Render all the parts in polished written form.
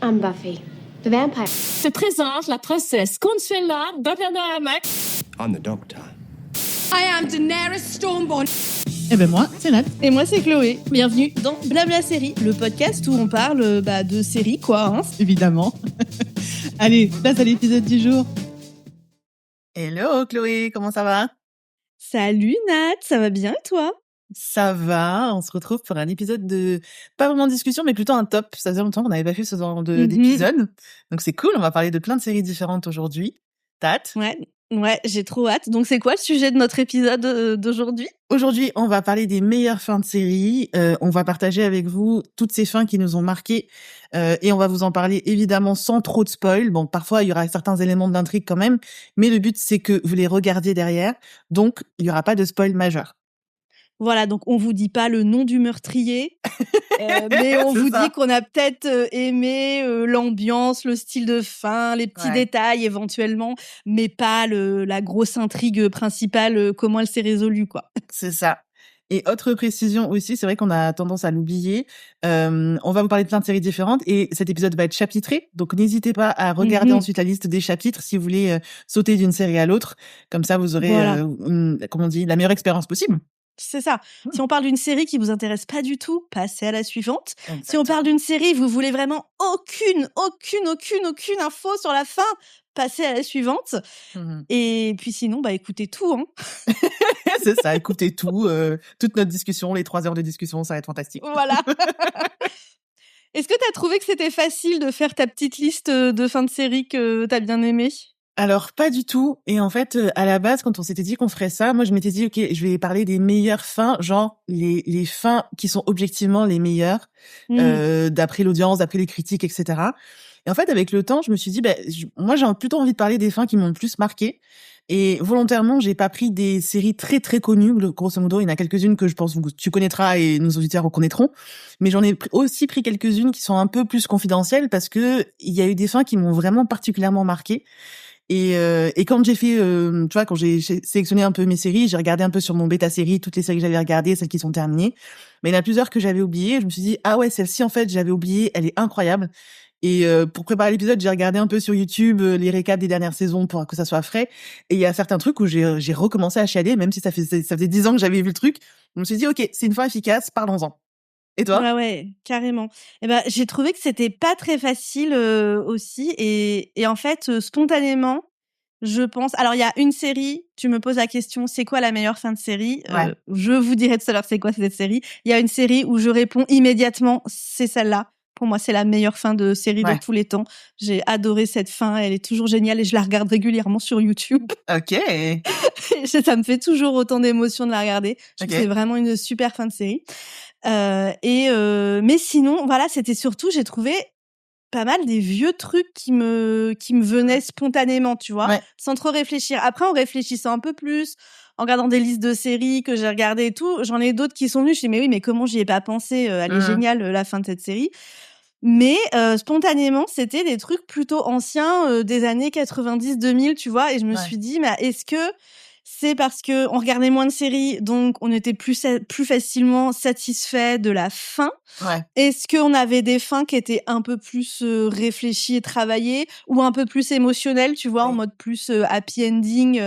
I'm Buffy, the vampire. Se présente la princesse Consuela d'Oppenheimer. I'm the Doctor. I am Daenerys Stormborn. Eh ben moi, c'est Nat. Et moi, c'est Chloé. Bienvenue dans Blabla Série, le podcast où on parle de séries, quoi. Évidemment. Allez, place à l'épisode du jour. Hello Chloé, comment ça va? Salut Nat, ça va bien et toi? Ça va, on se retrouve pour un épisode de, pas vraiment de discussion, mais plutôt un top. Ça faisait longtemps qu'on n'avait pas fait ce genre d'épisode. Donc c'est cool, on va parler de plein de séries différentes aujourd'hui. T'as hâte? Ouais, j'ai trop hâte. Donc c'est quoi le sujet de notre épisode d'aujourd'hui? Aujourd'hui, on va parler des meilleures fins de série. On va partager avec vous toutes ces fins qui nous ont marqués. Et on va vous en parler évidemment sans trop de spoil. Bon, parfois, il y aura certains éléments d'intrigue quand même. Mais le but, c'est que vous les regardiez derrière. Donc, il n'y aura pas de spoil majeur. Voilà, donc on vous dit pas le nom du meurtrier, mais on vous dit qu'on a peut-être aimé l'ambiance, le style de fin, les petits détails éventuellement, mais pas la grosse intrigue principale, comment elle s'est résolue, quoi. C'est ça. Et autre précision aussi, c'est vrai qu'on a tendance à l'oublier, on va vous parler de plein de séries différentes et cet épisode va être chapitré, donc n'hésitez pas à regarder ensuite la liste des chapitres si vous voulez sauter d'une série à l'autre, comme ça vous aurez, comment on dit, la meilleure expérience possible. C'est ça. Si on parle d'une série qui vous intéresse pas du tout, passez à la suivante. Exactement. Si on parle d'une série, vous voulez vraiment aucune info sur la fin, passez à la suivante. Et puis sinon, écoutez tout, hein. C'est ça, écoutez tout, toute notre discussion, les 3 heures de discussion, ça va être fantastique. Voilà. Est-ce que t'as trouvé que c'était facile de faire ta petite liste de fin de série que t'as bien aimée? Alors, pas du tout. Et en fait, à la base, quand on s'était dit qu'on ferait ça, moi, je m'étais dit, OK, je vais parler des meilleures fins, genre les fins qui sont objectivement les meilleures, d'après l'audience, d'après les critiques, etc. Et en fait, avec le temps, je me suis dit, moi, j'ai plutôt envie de parler des fins qui m'ont le plus marqué. Et volontairement, j'ai pas pris des séries très, très connues. Grosso modo, il y en a quelques-unes que je pense que tu connaîtras et nos auditeurs reconnaîtront. Mais j'en ai aussi pris quelques-unes qui sont un peu plus confidentielles parce que il y a eu des fins qui m'ont vraiment particulièrement marqué. Et quand j'ai fait, tu vois, quand j'ai sélectionné un peu mes séries, j'ai regardé un peu sur mon bêta série toutes les séries que j'avais regardées, celles qui sont terminées. Mais il y en a plusieurs que j'avais oubliées. Je me suis dit, ah ouais, celle-ci, en fait, j'avais oublié, elle est incroyable. Et pour préparer l'épisode, j'ai regardé un peu sur YouTube les récaps des dernières saisons pour que ça soit frais. Et il y a certains trucs où j'ai recommencé à chialer, même si ça faisait 10 ans que j'avais vu le truc. Je me suis dit, ok, c'est une fin efficace, parlons-en. Et toi? Ouais, carrément. J'ai trouvé que c'était pas très facile aussi. Et en fait, spontanément, je pense... Alors, il y a une série, tu me poses la question, c'est quoi la meilleure fin de série? Je vous dirai tout à l'heure c'est quoi cette série. Il y a une série où je réponds immédiatement, c'est celle-là. Pour moi, c'est la meilleure fin de série de tous les temps. J'ai adoré cette fin, elle est toujours géniale et je la regarde régulièrement sur YouTube. Ok. Ça me fait toujours autant d'émotions de la regarder. Je trouve que c'est vraiment une super fin de série. Mais sinon, voilà, c'était surtout, j'ai trouvé pas mal des vieux trucs qui me venaient spontanément, tu vois, sans trop réfléchir. Après, en réfléchissant un peu plus, en regardant des listes de séries que j'ai regardées et tout, j'en ai d'autres qui sont venues. Je me dis, mais comment j'y ai pas pensé? Elle est géniale, la fin de cette série. Mais spontanément, c'était des trucs plutôt anciens, des années 90-2000, tu vois. Et je me suis dit, mais est-ce que c'est parce que on regardait moins de séries, donc on était plus facilement satisfait de la fin? Est-ce qu'on avait des fins qui étaient un peu plus réfléchies et travaillées, ou un peu plus émotionnelles, tu vois, en mode plus happy ending?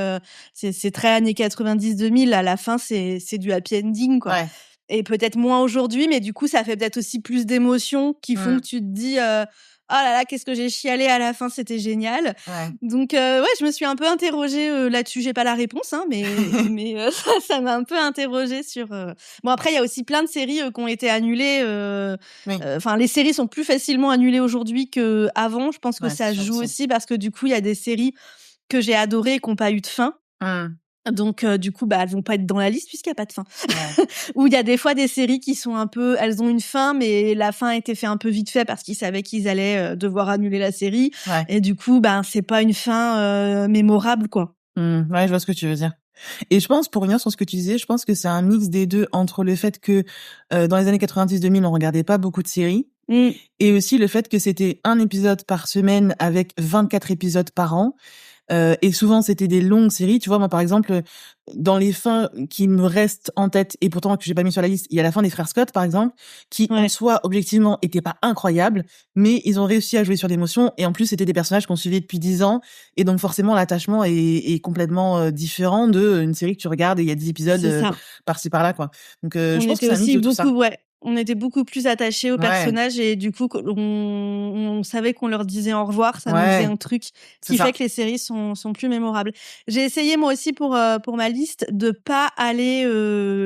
C'est très années 90-2000, à la fin, c'est du happy ending, quoi. Et peut-être moins aujourd'hui, mais du coup, ça fait peut-être aussi plus d'émotions qui font que tu te dis oh là là, qu'est-ce que j'ai chialé à la fin, c'était génial. Donc je me suis un peu interrogée là-dessus. J'ai pas la réponse, hein, mais ça m'a un peu interrogée sur. Bon, après, il y a aussi plein de séries qui ont été annulées. Enfin, les séries sont plus facilement annulées aujourd'hui qu'avant. Je pense que ça joue aussi parce que du coup, il y a des séries que j'ai adorées et qui n'ont pas eu de fin. Donc du coup elles vont pas être dans la liste puisqu'il y a pas de fin. Ou il y a des fois des séries qui sont un peu, elles ont une fin mais la fin a été fait un peu vite fait parce qu'ils savaient qu'ils allaient devoir annuler la série et du coup c'est pas une fin mémorable, quoi. Ouais, je vois ce que tu veux dire. Et je pense, pour revenir sur ce que tu disais, je pense que c'est un mix des deux, entre le fait que dans les années 90-2000 on regardait pas beaucoup de séries et aussi le fait que c'était un épisode par semaine avec 24 épisodes par an. et souvent c'était des longues séries. Tu vois, moi par exemple, dans les fins qui me restent en tête et pourtant que j'ai pas mis sur la liste, il y a la fin des frères Scott par exemple, qui en soi objectivement était pas incroyable, mais ils ont réussi à jouer sur l'émotion et en plus c'était des personnages qu'on suivait depuis 10 ans et donc forcément l'attachement est complètement différent de une série que tu regardes et il y a 10 épisodes par-ci par-là quoi. Donc je pense que ça a mis tout ça. On était beaucoup plus attachés aux personnages et du coup on savait qu'on leur disait au revoir, ça nous faisait un truc qui fait que les séries sont plus mémorables. J'ai essayé moi aussi pour ma liste de pas aller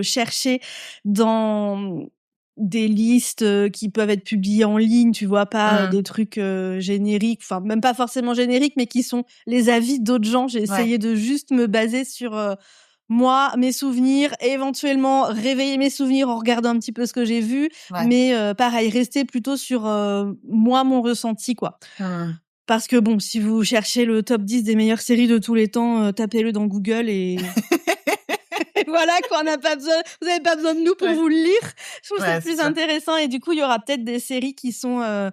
chercher dans des listes qui peuvent être publiées en ligne, tu vois, pas des trucs génériques, enfin même pas forcément génériques mais qui sont les avis d'autres gens. J'ai essayé de juste me baser sur moi, mes souvenirs, éventuellement réveiller mes souvenirs en regardant un petit peu ce que j'ai vu, mais pareil, rester plutôt sur moi, mon ressenti, quoi. Parce que bon, si vous cherchez le top 10 des meilleures séries de tous les temps, tapez-le dans Google et... et voilà, quoi, vous n'avez pas besoin de nous pour vous le lire. Je trouve ça plus intéressant et du coup, il y aura peut-être des séries qui sont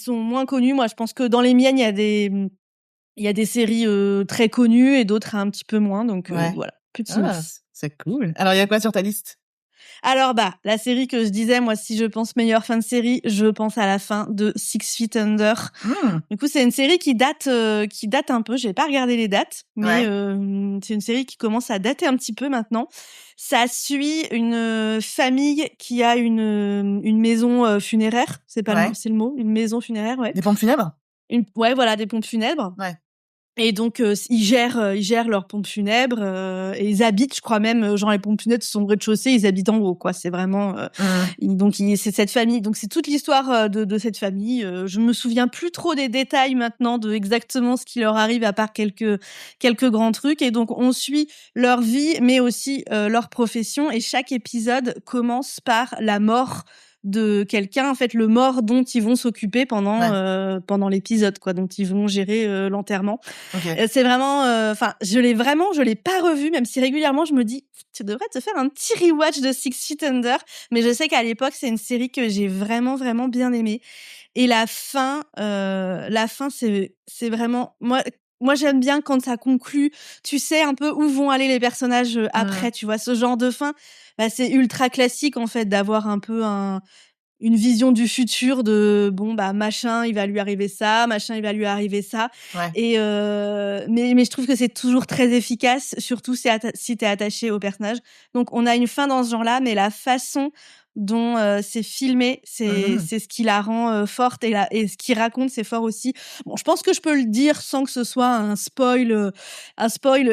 moins connues. Moi, je pense que dans les miennes, il y a des séries très connues et d'autres un petit peu moins. Donc voilà, petit mix. C'est cool. Alors, il y a quoi sur ta liste? Alors, la série que je disais, moi, si je pense meilleure fin de série, je pense à la fin de Six Feet Under. Du coup, c'est une série qui date un peu. J'ai pas regardé les dates, mais c'est une série qui commence à dater un petit peu maintenant. Ça suit une famille qui a une maison funéraire. C'est le mot, une maison funéraire, Des pompes funèbres? Voilà, des pompes funèbres. Et donc ils gèrent leurs pompes funèbres et ils habitent, je crois même, genre les pompes funèbres sont au rez-de-chaussée, ils habitent en haut, quoi. C'est vraiment c'est cette famille. Donc c'est toute l'histoire de cette famille. Je me souviens plus trop des détails maintenant de exactement ce qui leur arrive à part quelques grands trucs. Et donc on suit leur vie, mais aussi leur profession. Et chaque épisode commence par la mort de quelqu'un, en fait, le mort dont ils vont s'occuper pendant l'épisode, quoi, dont ils vont gérer l'enterrement. C'est vraiment, je l'ai pas revu, même si régulièrement je me dis, tu devrais te faire un petit rewatch de Six Feet Under, mais je sais qu'à l'époque c'est une série que j'ai vraiment vraiment bien aimée. Et la fin, c'est vraiment moi, j'aime bien quand ça conclut. Tu sais un peu où vont aller les personnages après. Tu vois, ce genre de fin, c'est ultra classique en fait d'avoir un peu une vision du futur de machin, il va lui arriver ça, machin, il va lui arriver ça. Et mais je trouve que c'est toujours très efficace, surtout si t'es attaché au personnage. Donc on a une fin dans ce genre-là, mais la façon dont c'est filmé, c'est ce qui la rend forte et ce qu'il raconte, c'est fort aussi. Bon, je pense que je peux le dire sans que ce soit un spoil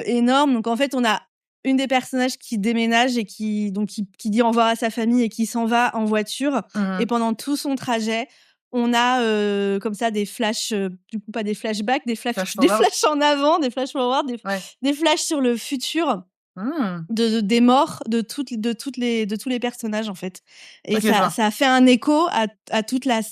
énorme. Donc en fait, on a une des personnages qui déménage et qui dit au revoir à sa famille et qui s'en va en voiture. Et pendant tout son trajet, on a comme ça des flashs, du coup pas des flashbacks, des flashs en avant, des flash forward, des flashs sur le futur. Des morts de tous les personnages en fait, et ça a fait un écho à toute la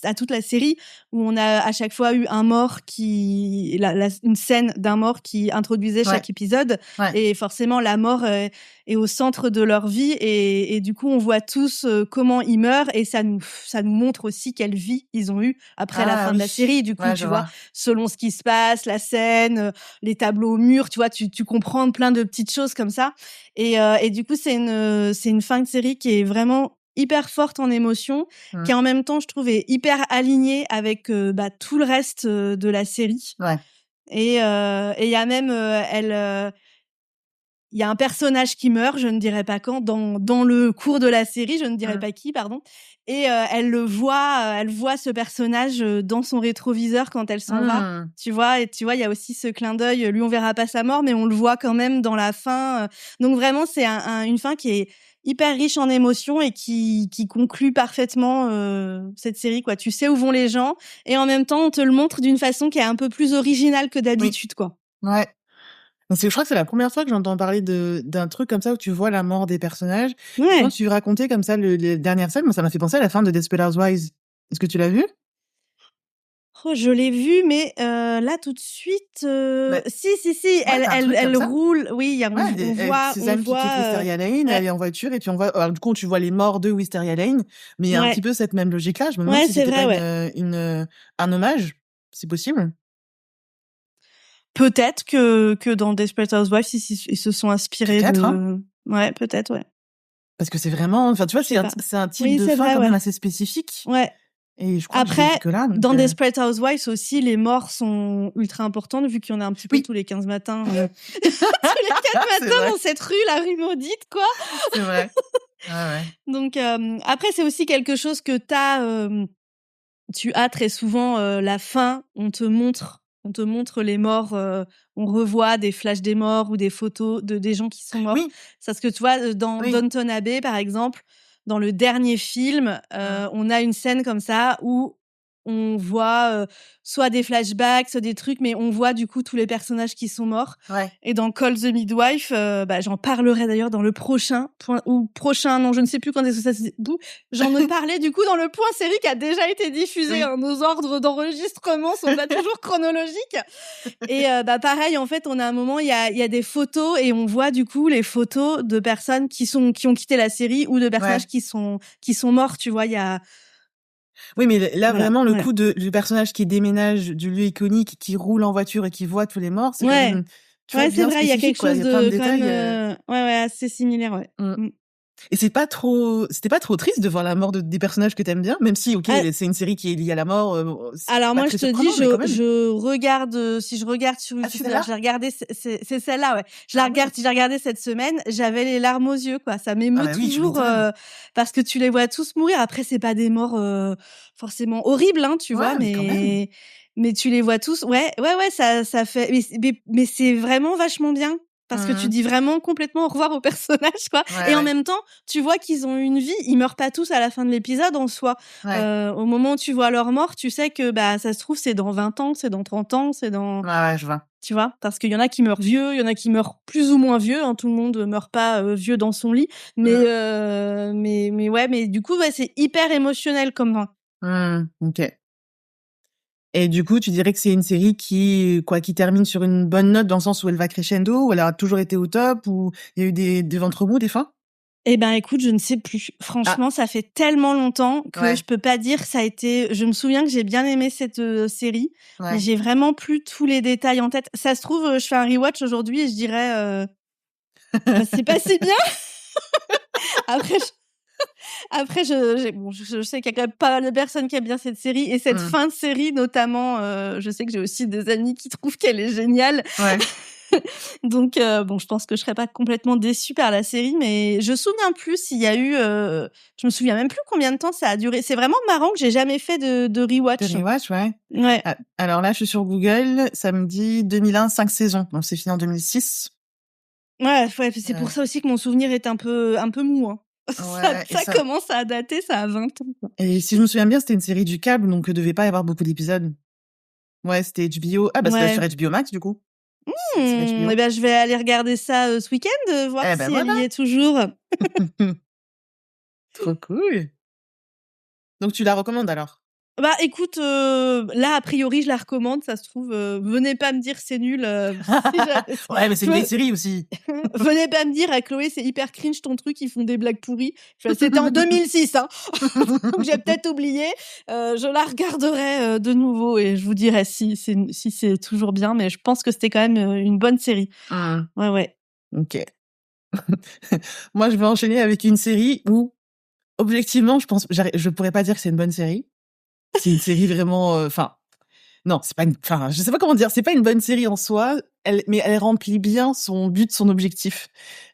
série où on a à chaque fois eu un mort une scène d'un mort qui introduisait chaque épisode, et forcément la mort est au centre de leur vie, et du coup on voit tous comment ils meurent, et ça nous montre aussi quelle vie ils ont eu après la fin de la série. Du coup tu vois, selon ce qui se passe, la scène, les tableaux au mur, tu vois, tu comprends plein de petites choses comme ça. Et du coup, c'est une fin de série qui est vraiment hyper forte en émotion, qui en même temps, je trouve, est hyper alignée avec tout le reste de la série. Et il y a même il y a un personnage qui meurt, je ne dirai pas quand, dans le cours de la série, je ne dirai pas qui, pardon. Et elle voit ce personnage dans son rétroviseur quand elle s'en va, tu vois. Et tu vois, il y a aussi ce clin d'œil. Lui, on verra pas sa mort, mais on le voit quand même dans la fin. Donc vraiment, c'est une fin qui est hyper riche en émotions et qui conclut parfaitement cette série, quoi. Tu sais où vont les gens, et en même temps, on te le montre d'une façon qui est un peu plus originale que d'habitude, quoi. Je crois que c'est la première fois que j'entends parler d'un truc comme ça où tu vois la mort des personnages. Quand tu racontais comme ça les dernières scènes, moi ça m'a fait penser à la fin de Desperate Housewives. Est-ce que tu l'as vu? Oh, je l'ai vu, mais là tout de suite, si, elle roule. Oui, on voit Suzanne qui quitte Wisteria Lane, elle est en voiture, et puis on voit. Alors du coup, tu vois les morts de Wisteria Lane, mais il y a un petit peu cette même logique-là. Je me demande si c'était pas un hommage. C'est possible? Peut-être que dans Desperate Housewives, ils se sont inspirés peut-être, de... hein. Ouais, peut-être, ouais. Parce que c'est vraiment, enfin, tu vois, Je sais pas. c'est un type Oui, de c'est fin vrai, quand ouais. même assez spécifique. Ouais. Et je crois que je l'ai Après, vu que là. Donc, dans Desperate Housewives aussi, les morts sont ultra importantes vu qu'il y en a un petit peu Oui. tous les 15 matins. Tous les 4 C'est matins vrai. dans cette rue, la rue maudite, quoi. C'est vrai. Ah ouais. Donc, après, c'est aussi quelque chose que tu as très souvent la fin, on te montre les morts, on revoit des flashs des morts ou des photos des gens qui sont morts. Oui. C'est parce que tu vois, dans Oui. Downton Abbey, par exemple, dans le dernier film, on a une scène comme ça où on voit soit des flashbacks, soit des trucs, mais on voit du coup tous les personnages qui sont morts. Ouais. Et dans Call the Midwife, j'en parlerai d'ailleurs dans le prochain non, je ne sais plus quand est-ce que ça se dit. J'en ai parlé du coup dans le point série qui a déjà été diffusé. Oui. Hein, nos ordres d'enregistrement sont pas toujours chronologiques. Et pareil, en fait, on a un moment, il y a des photos et on voit du coup les photos de personnes qui ont quitté la série ou de personnages qui sont morts. Tu vois, il y a Oui, mais là, voilà, vraiment, le voilà. coup du personnage qui déménage du lieu iconique, qui roule en voiture et qui voit tous les morts, c'est quand Ouais. même, tu vois, Ouais, c'est bien vrai, il y a spécifique, quelque quoi. chose Il y a plein de de quand détails. même ouais, assez similaire, ouais. Mm. Et c'était pas trop triste de voir la mort des personnages que t'aimes bien, même si, ok, Ah, c'est une série qui est liée à la mort, c'est alors pas moi, je très te dis, surprenant, mais quand même. je regarde, si je regarde sur Ah, c'est YouTube, celle-là? là, je l'ai regardé, c'est celle-là, ouais. Ah ouais. Si j'ai regardé cette semaine, j'avais les larmes aux yeux, quoi. Ça m'émeut Ah bah oui, tu toujours, m'étonnes. parce que tu les vois tous mourir. Après, c'est pas des morts forcément horribles, hein, tu vois, Ouais, mais quand même. mais tu les vois tous. Ouais, ça fait, mais c'est vraiment vachement bien. Parce que tu Mhm. dis vraiment complètement au revoir aux personnages, quoi. Ouais, Et en ouais. même temps, tu vois qu'ils ont une vie. Ils meurent pas tous à la fin de l'épisode en soi. Ouais. Au moment où tu vois leur mort, tu sais que ça se trouve c'est dans 20 ans, c'est dans 30 ans, c'est dans Ouais, je vois. tu vois? Parce qu'il y en a qui meurent vieux, il y en a qui meurent plus ou moins vieux, hein, tout le monde meurt pas vieux dans son lit, mais ouais, mais du coup ouais, c'est hyper émotionnel comme fin. Ok. Et du coup, tu dirais que c'est une série qui termine sur une bonne note dans le sens où elle va crescendo, ou elle a toujours été au top, ou il y a eu des ventres mous des fois? Eh ben, écoute, je ne sais plus. Ah, Franchement, ça fait tellement longtemps que ouais, je peux pas dire ça a été. Je me souviens que j'ai bien aimé cette série, mais ouais. j'ai vraiment plus tous les détails en tête. Ça se trouve, je fais un rewatch aujourd'hui et je dirais, c'est pas si bien. Après, je sais qu'il y a quand même pas mal de personnes qui aiment bien cette série et cette Mm. fin de série notamment. Je sais que j'ai aussi des amis qui trouvent qu'elle est géniale. Ouais. Donc je pense que je serais pas complètement déçue par la série, mais je me souviens plus s'il y a eu. Je me souviens même plus combien de temps ça a duré. C'est vraiment marrant que j'ai jamais fait de rewatch. The Rewatch, ouais. Ouais. Ah, alors là, je suis sur Google, ça me dit 2001, 5 saisons. Donc c'est fini en 2006. Ouais, c'est pour ça aussi que mon souvenir est un peu mou. Hein. Ouais, et Ça commence à dater, ça a 20 ans. Quoi. et si je me souviens bien, c'était une série du câble, donc devait pas y avoir beaucoup d'épisodes. Ouais, c'était HBO. Ah bah ça doit être sur HBO Max du coup. C'est HBO. Eh ben, je vais aller regarder ça ce week-end, voir Eh si ben elle y voilà. est toujours. Trop cool. Donc tu la recommandes alors? Bah écoute, là a priori je la recommande, ça se trouve, venez pas me dire c'est nul. Ouais, mais c'est une vieille série aussi. Venez pas me dire à Chloé c'est hyper cringe ton truc, ils font des blagues pourries. C'était en 2006, hein. Donc j'ai peut-être oublié. Je la regarderai de nouveau et je vous dirai si c'est toujours bien, mais je pense que c'était quand même une bonne série. Ouais. Ok. Moi, je vais enchaîner avec une série où, objectivement, je pourrais pas dire que c'est une bonne série. C'est une série vraiment, non, c'est pas je sais pas comment dire, c'est pas une bonne série en soi, mais elle remplit bien son but, son objectif.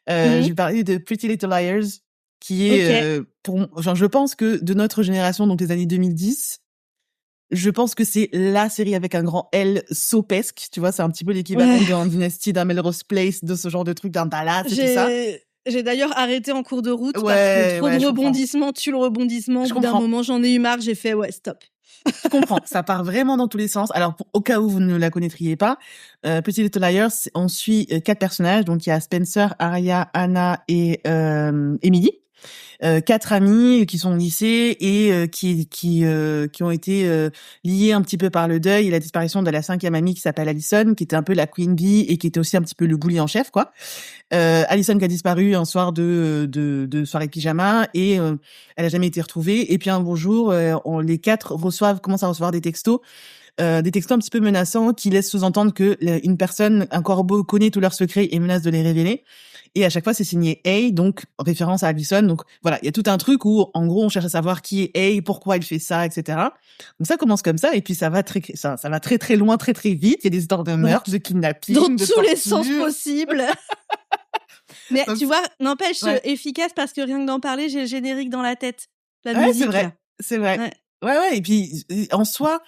Je vais parler de Pretty Little Liars, qui est, je pense que de notre génération, donc les années 2010, je pense que c'est la série avec un grand L soapesque, tu vois, c'est un petit peu l'équivalent d'un Dynasty, d'un Melrose Place, de ce genre de truc, d'un Dallas et tout ça. J'ai d'ailleurs arrêté en cours de route parce que trop de rebondissements tue le rebondissement. Au bout d'un moment, j'en ai eu marre, j'ai fait stop. Je comprends, ça part vraiment dans tous les sens. Alors, au cas où vous ne la connaîtriez pas, Pretty Little Liars, on suit 4 personnages. Donc, il y a Spencer, Arya, Anna et Emily. 4 amis qui sont au lycée et qui ont été liés un petit peu par le deuil et la disparition de la 5e amie qui s'appelle Allison, qui était un peu la queen bee et qui était aussi un petit peu le bully en chef, quoi. Allison qui a disparu un soir de soirée pyjama et elle a jamais été retrouvée. Et puis un beau jour, les 4 commencent à recevoir des textos des textos un petit peu menaçants qui laissent sous-entendre que une personne, un corbeau, connaît tous leurs secrets et menace de les révéler. Et à chaque fois, c'est signé A, donc référence à Allison. Donc voilà, il y a tout un truc où, en gros, on cherche à savoir qui est A, pourquoi il fait ça, etc. Donc ça commence comme ça, et puis ça va très très loin, très très vite. Il y a des histoires de meurtre, de kidnapping, dans de tous les torture. sens possibles. Mais Donc, tu vois, n'empêche, ouais. efficace parce que rien que d'en parler, j'ai le générique dans la tête. La Ouais, musique, c'est vrai, là. c'est vrai. Ouais. Ouais, et puis en soi,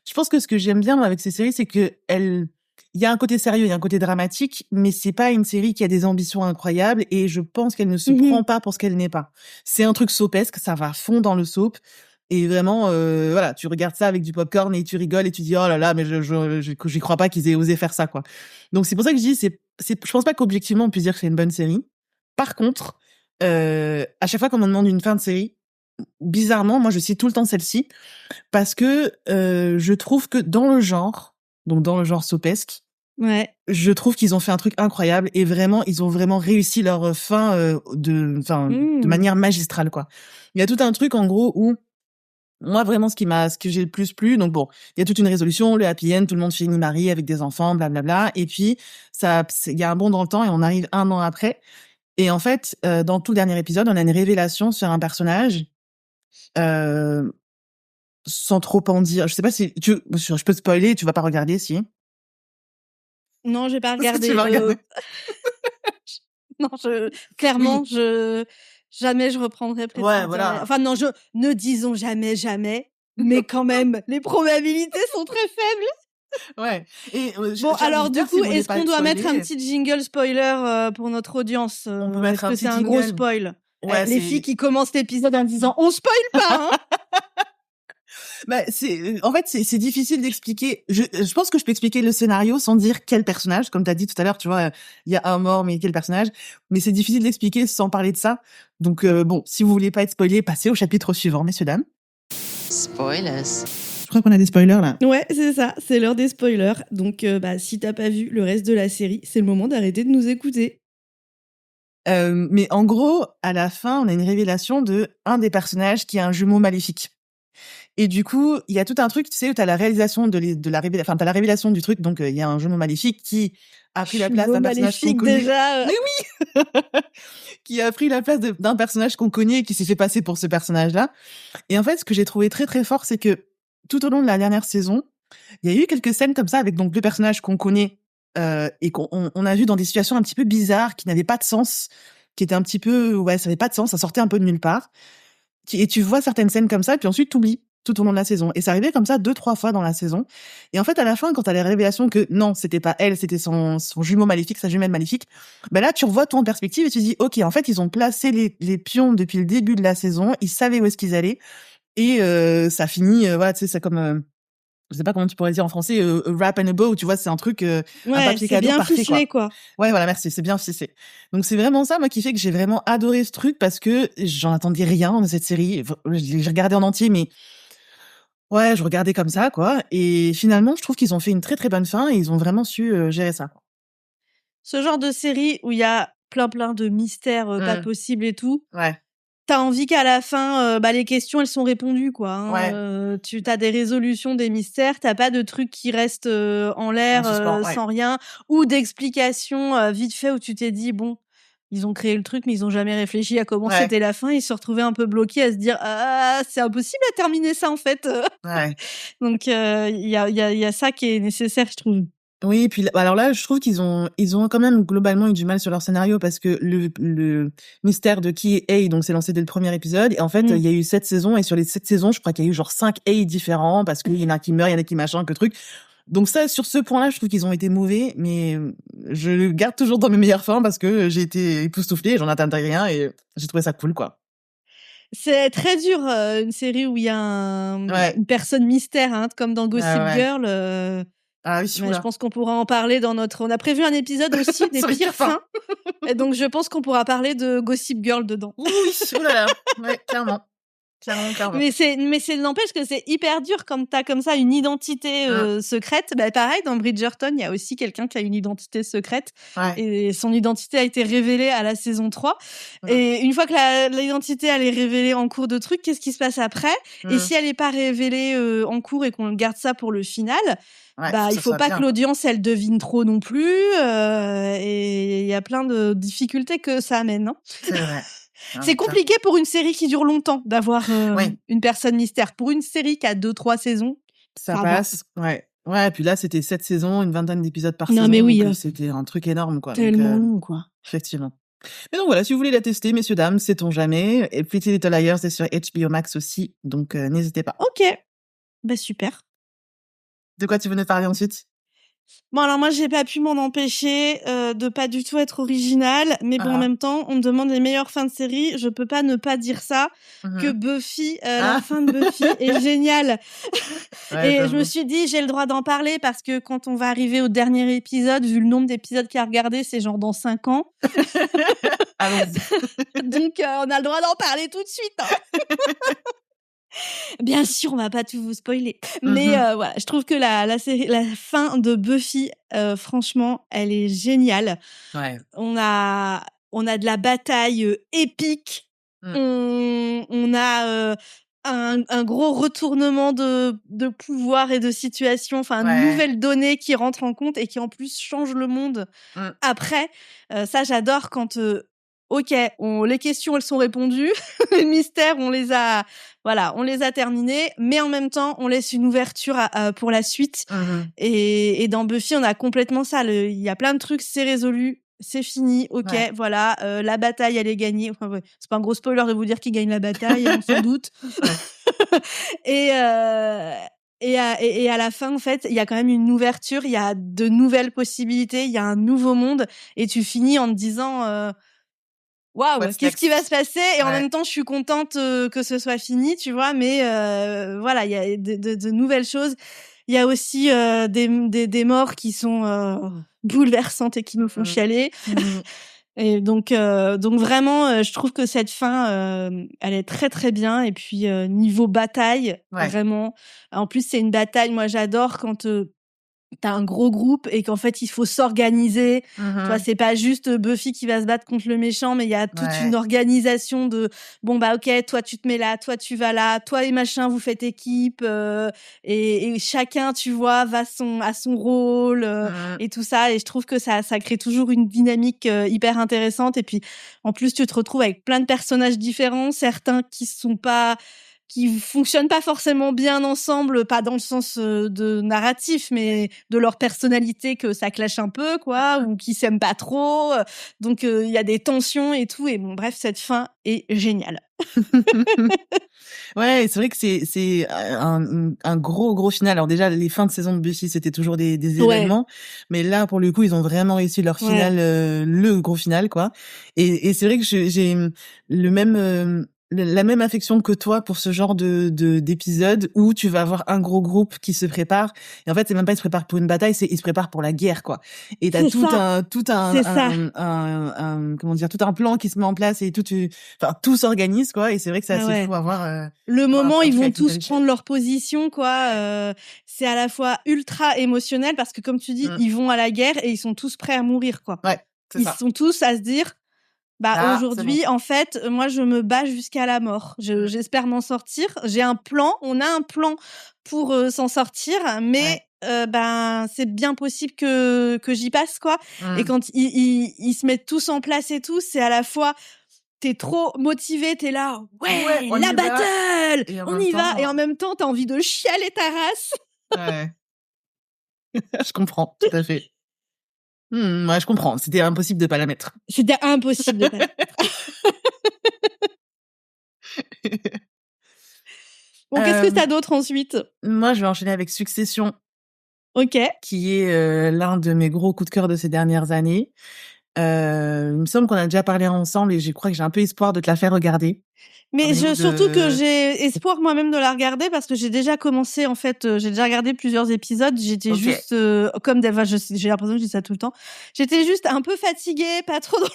je pense que ce que j'aime bien avec ces séries, c'est que il y a un côté sérieux, il y a un côté dramatique, mais c'est pas une série qui a des ambitions incroyables, et je pense qu'elle ne se prend pas pour ce qu'elle n'est pas. C'est un truc soapesque, ça va à fond dans le soap, et vraiment, voilà, tu regardes ça avec du popcorn et tu rigoles et tu dis oh là là, mais j'y crois pas qu'ils aient osé faire ça, quoi. Donc c'est pour ça que je dis, je pense pas qu'objectivement on puisse dire que c'est une bonne série. Par contre, à chaque fois qu'on me demande une fin de série, bizarrement, moi je cite tout le temps celle-ci, parce que je trouve que dans le genre soapesque, Ouais. je trouve qu'ils ont fait un truc incroyable, et vraiment ils ont vraiment réussi leur fin de manière magistrale, quoi. Il y a tout un truc en gros où moi vraiment ce que j'ai le plus plu, donc bon, il y a toute une résolution, le happy end, tout le monde finit marié avec des enfants, blablabla, et puis il y a un bond dans le temps et on arrive 1 an après, et en fait dans tout le dernier épisode, on a une révélation sur un personnage. Sans trop en dire, je sais pas si je peux te spoiler, tu vas pas regarder, si? Non, j'ai pas Est-ce que regardé. tu vas regarder? Non, clairement, Oui. jamais je reprendrai Pretty Ouais, Little voilà. Liars. Enfin non, ne disons jamais, jamais, mais quand même, les probabilités sont très faibles. Ouais, et Bon, j'ai envie alors de du dire, si coup, vous voulez est-ce pas qu'on être doit mettre un spoilé, petit jingle spoiler pour notre audience? on peut Est-ce mettre un que petit c'est un gros jingle. spoil? Ouais, Les filles qui commencent l'épisode en disant on spoil pas, hein. Bah, en fait, c'est difficile d'expliquer. Je pense que je peux expliquer le scénario sans dire quel personnage, comme t'as dit tout à l'heure, tu vois, il y a un mort, mais quel personnage. Mais c'est difficile d'expliquer sans parler de ça. Donc, bon, si vous voulez pas être spoilé, passez au chapitre suivant, messieurs, dames. Spoilers. Je crois qu'on a des spoilers, là. Ouais, c'est ça, c'est l'heure des spoilers. Donc, si t'as pas vu le reste de la série, c'est le moment d'arrêter de nous écouter. Mais en gros, à la fin, on a une révélation de un des personnages qui a un jumeau maléfique. Et du coup, il y a tout un truc, tu sais, où t'as la réalisation t'as la révélation du truc, donc il y a un jumeau maléfique qui a pris la place d'un personnage qu'on connaît. déjà. Mais oui, qui a pris la place d'un personnage qu'on connaît et qui s'est fait passer pour ce personnage-là. Et en fait, ce que j'ai trouvé très très fort, c'est que tout au long de la dernière saison, il y a eu quelques scènes comme ça avec donc deux personnages qu'on connaît et qu'on a vu dans des situations un petit peu bizarres, qui n'avaient pas de sens, qui étaient un petit peu, ouais, ça n'avait pas de sens, ça sortait un peu de nulle part. Et tu vois certaines scènes comme ça, et puis ensuite t'oublies tout au long de la saison. Et ça arrivait comme ça 2-3 fois dans la saison. Et en fait, à la fin, quand t'as les révélations que non, c'était pas elle, c'était son jumeau maléfique, sa jumelle maléfique, ben là, tu revois tout en perspective et tu dis, ok, en fait, ils ont placé les pions depuis le début de la saison, ils savaient où est-ce qu'ils allaient, et ça finit, voilà, tu sais, c'est comme, je sais pas comment tu pourrais dire en français, a wrap and a bow, tu vois, c'est un truc, un Ouais, papier c'est cadeau bien parfait, ficelé, quoi. quoi. Ouais, voilà, merci, c'est bien ficelé. Donc c'est vraiment ça, moi, qui fait que j'ai vraiment adoré ce truc, parce que j'en attendais rien de cette série. J'ai regardé en entier, mais ouais, je regardais comme ça, quoi. Et finalement, je trouve qu'ils ont fait une très très bonne fin, et ils ont vraiment su gérer ça. Ce genre de série où il y a plein de mystères pas possibles et tout, Ouais. t'as envie qu'à la fin, les questions, elles sont répondues, quoi, hein. Ouais. Tu as des résolutions des mystères, t'as pas de trucs qui restent en l'air, En suspens, ouais. sans rien, ou d'explications vite fait où tu t'es dit bon, ils ont créé le truc, mais ils ont jamais réfléchi à comment Ouais. c'était la fin. Ils se retrouvaient un peu bloqués à se dire ah c'est impossible à terminer ça en fait. Ouais. Donc il y a ça qui est nécessaire, je trouve. Oui, et puis alors là, je trouve qu'ils ont quand même globalement eu du mal sur leur scénario, parce que le mystère de qui est A, donc c'est lancé dès le premier épisode, et en fait, il y a eu 7 saisons, et sur les 7 saisons, je crois qu'il y a eu genre 5 A différents, parce qu'il y en a qui meurent, il y en a qui machin, que truc. Donc ça, sur ce point-là, je trouve qu'ils ont été mauvais, mais je le garde toujours dans mes meilleures fins, parce que j'ai été époustouflée, j'en attendais rien, et j'ai trouvé ça cool, quoi. C'est très dur, une série où il y a une personne mystère, hein, comme dans Gossip Girl. Ah oui, mais je pense qu'on pourra en parler dans notre... On a prévu un épisode aussi des pires fins. Et donc je pense qu'on pourra parler de Gossip Girl dedans. Oui, oulala, ouais, clairement. Clairement. Mais n'empêche que c'est hyper dur quand t'as comme ça une identité secrète. Bah, pareil, dans Bridgerton, il y a aussi quelqu'un qui a une identité secrète. Ouais. Et son identité a été révélée à la saison 3. Et une fois que l'identité elle est révélée en cours de truc, qu'est-ce qui se passe après? Et si elle n'est pas révélée en cours et qu'on garde ça pour le final, bah, il faut pas que l'audience elle devine trop non plus. Et il y a plein de difficultés que ça amène. Non, c'est vrai. C'est compliqué pour une série qui dure longtemps d'avoir une personne mystère. Pour une série qui a 2-3 saisons, ça passe. Ouais. Ouais, puis là, c'était 7 saisons, une vingtaine d'épisodes par saison. Non, mais oui. Donc, c'était un truc énorme, quoi. Tellement long, quoi. Effectivement. Mais donc voilà, si vous voulez la tester, messieurs, dames, sait-on jamais. Et Pretty Little Liars est sur HBO Max aussi, donc n'hésitez pas. Ok. Bah, super. De quoi tu veux nous parler ensuite? Bon, alors moi, j'ai pas pu m'en empêcher de pas du tout être originale, mais bon, en même temps, on me demande les meilleures fins de série, je peux pas ne pas dire ça, que Buffy, la fin de Buffy est géniale. Et je me suis dit, j'ai le droit d'en parler parce que quand on va arriver au dernier épisode, vu le nombre d'épisodes qu'il y a regardé, c'est genre dans 5 ans. Allons-y. Donc, on a le droit d'en parler tout de suite. Hein. Bien sûr, on va pas tout vous spoiler. Mais voilà, je trouve que la fin de Buffy, franchement, elle est géniale. Ouais. On a de la bataille épique. On a un gros retournement de pouvoir et de situation, enfin une nouvelle donnée qui rentre en compte et qui en plus change le monde après. Ça, j'adore quand ok, les questions elles sont répondues, les mystères on les a terminés, mais en même temps on laisse une ouverture pour la suite. Et dans Buffy on a complètement ça. Il y a plein de trucs, c'est résolu, c'est fini, ok, voilà, la bataille elle est gagnée. Enfin, c'est pas un gros spoiler de vous dire qui gagne la bataille, sans doute. Et à la fin, en fait, il y a quand même une ouverture, il y a de nouvelles possibilités, il y a un nouveau monde, et tu finis en te disant waouh, qu'est-ce qui va se passer? Et en même temps, je suis contente que ce soit fini, tu vois, mais voilà, il y a de nouvelles choses. Il y a aussi des morts qui sont bouleversantes et qui me font chialer. Et donc vraiment, je trouve que cette fin, elle est très très bien. Et puis niveau bataille, vraiment. En plus, c'est une bataille. Moi, j'adore quand t'as un gros groupe et qu'en fait il faut s'organiser. Tu vois, c'est pas juste Buffy qui va se battre contre le méchant, mais il y a toute une organisation de bon bah ok, toi tu te mets là, toi tu vas là, toi et machin vous faites équipe, et chacun tu vois va à son rôle et tout ça. Et je trouve que ça crée toujours une dynamique hyper intéressante. Et puis en plus tu te retrouves avec plein de personnages différents, certains qui fonctionnent pas forcément bien ensemble, pas dans le sens de narratif, mais de leur personnalité que ça clash un peu, quoi, ou qui s'aiment pas trop. Donc il y a des tensions et tout. Et bon, bref, cette fin est géniale. Ouais, c'est vrai que c'est un gros final. Alors déjà, les fins de saison de Buffy, c'était toujours des événements, mais là, pour le coup, ils ont vraiment réussi leur finale, le gros final, quoi. Et c'est vrai que j'ai la même affection que toi pour ce genre d'épisode où tu vas avoir un gros groupe qui se prépare. Et en fait, c'est même pas ils se préparent pour une bataille, c'est ils se préparent pour la guerre, quoi. Et t'as tout un plan qui se met en place et tout s'organise, quoi. Et c'est vrai que c'est assez fou à voir. Le moment, ils vont tous prendre leur position, quoi. C'est à la fois ultra émotionnel parce que, comme tu dis, ils vont à la guerre et ils sont tous prêts à mourir, quoi. Ouais, ils sont tous à se dire, aujourd'hui, en fait, moi, je me bats jusqu'à la mort. J'espère m'en sortir. J'ai un plan. On a un plan pour s'en sortir, mais c'est bien possible que j'y passe, quoi. Et quand ils se mettent tous en place et tout, c'est à la fois t'es trop motivé, t'es là, la battle, on y va. Et en même temps, t'as envie de chialer ta race. Ouais. Je comprends, tout à fait. Ouais, je comprends. C'était impossible de pas la mettre. C'était impossible de pas la mettre. Bon, qu'est-ce que t'as d'autre ensuite? Moi, je vais enchaîner avec Succession. Ok. Qui est l'un de mes gros coups de cœur de ces dernières années. Il me semble qu'on a déjà parlé ensemble et je crois que j'ai un peu espoir de te la faire regarder. Mais surtout que j'ai espoir moi-même de la regarder parce que j'ai déjà commencé, en fait, j'ai déjà regardé plusieurs épisodes. J'étais juste comme des... j'ai l'impression que je dis ça tout le temps. J'étais juste un peu fatiguée, pas trop dans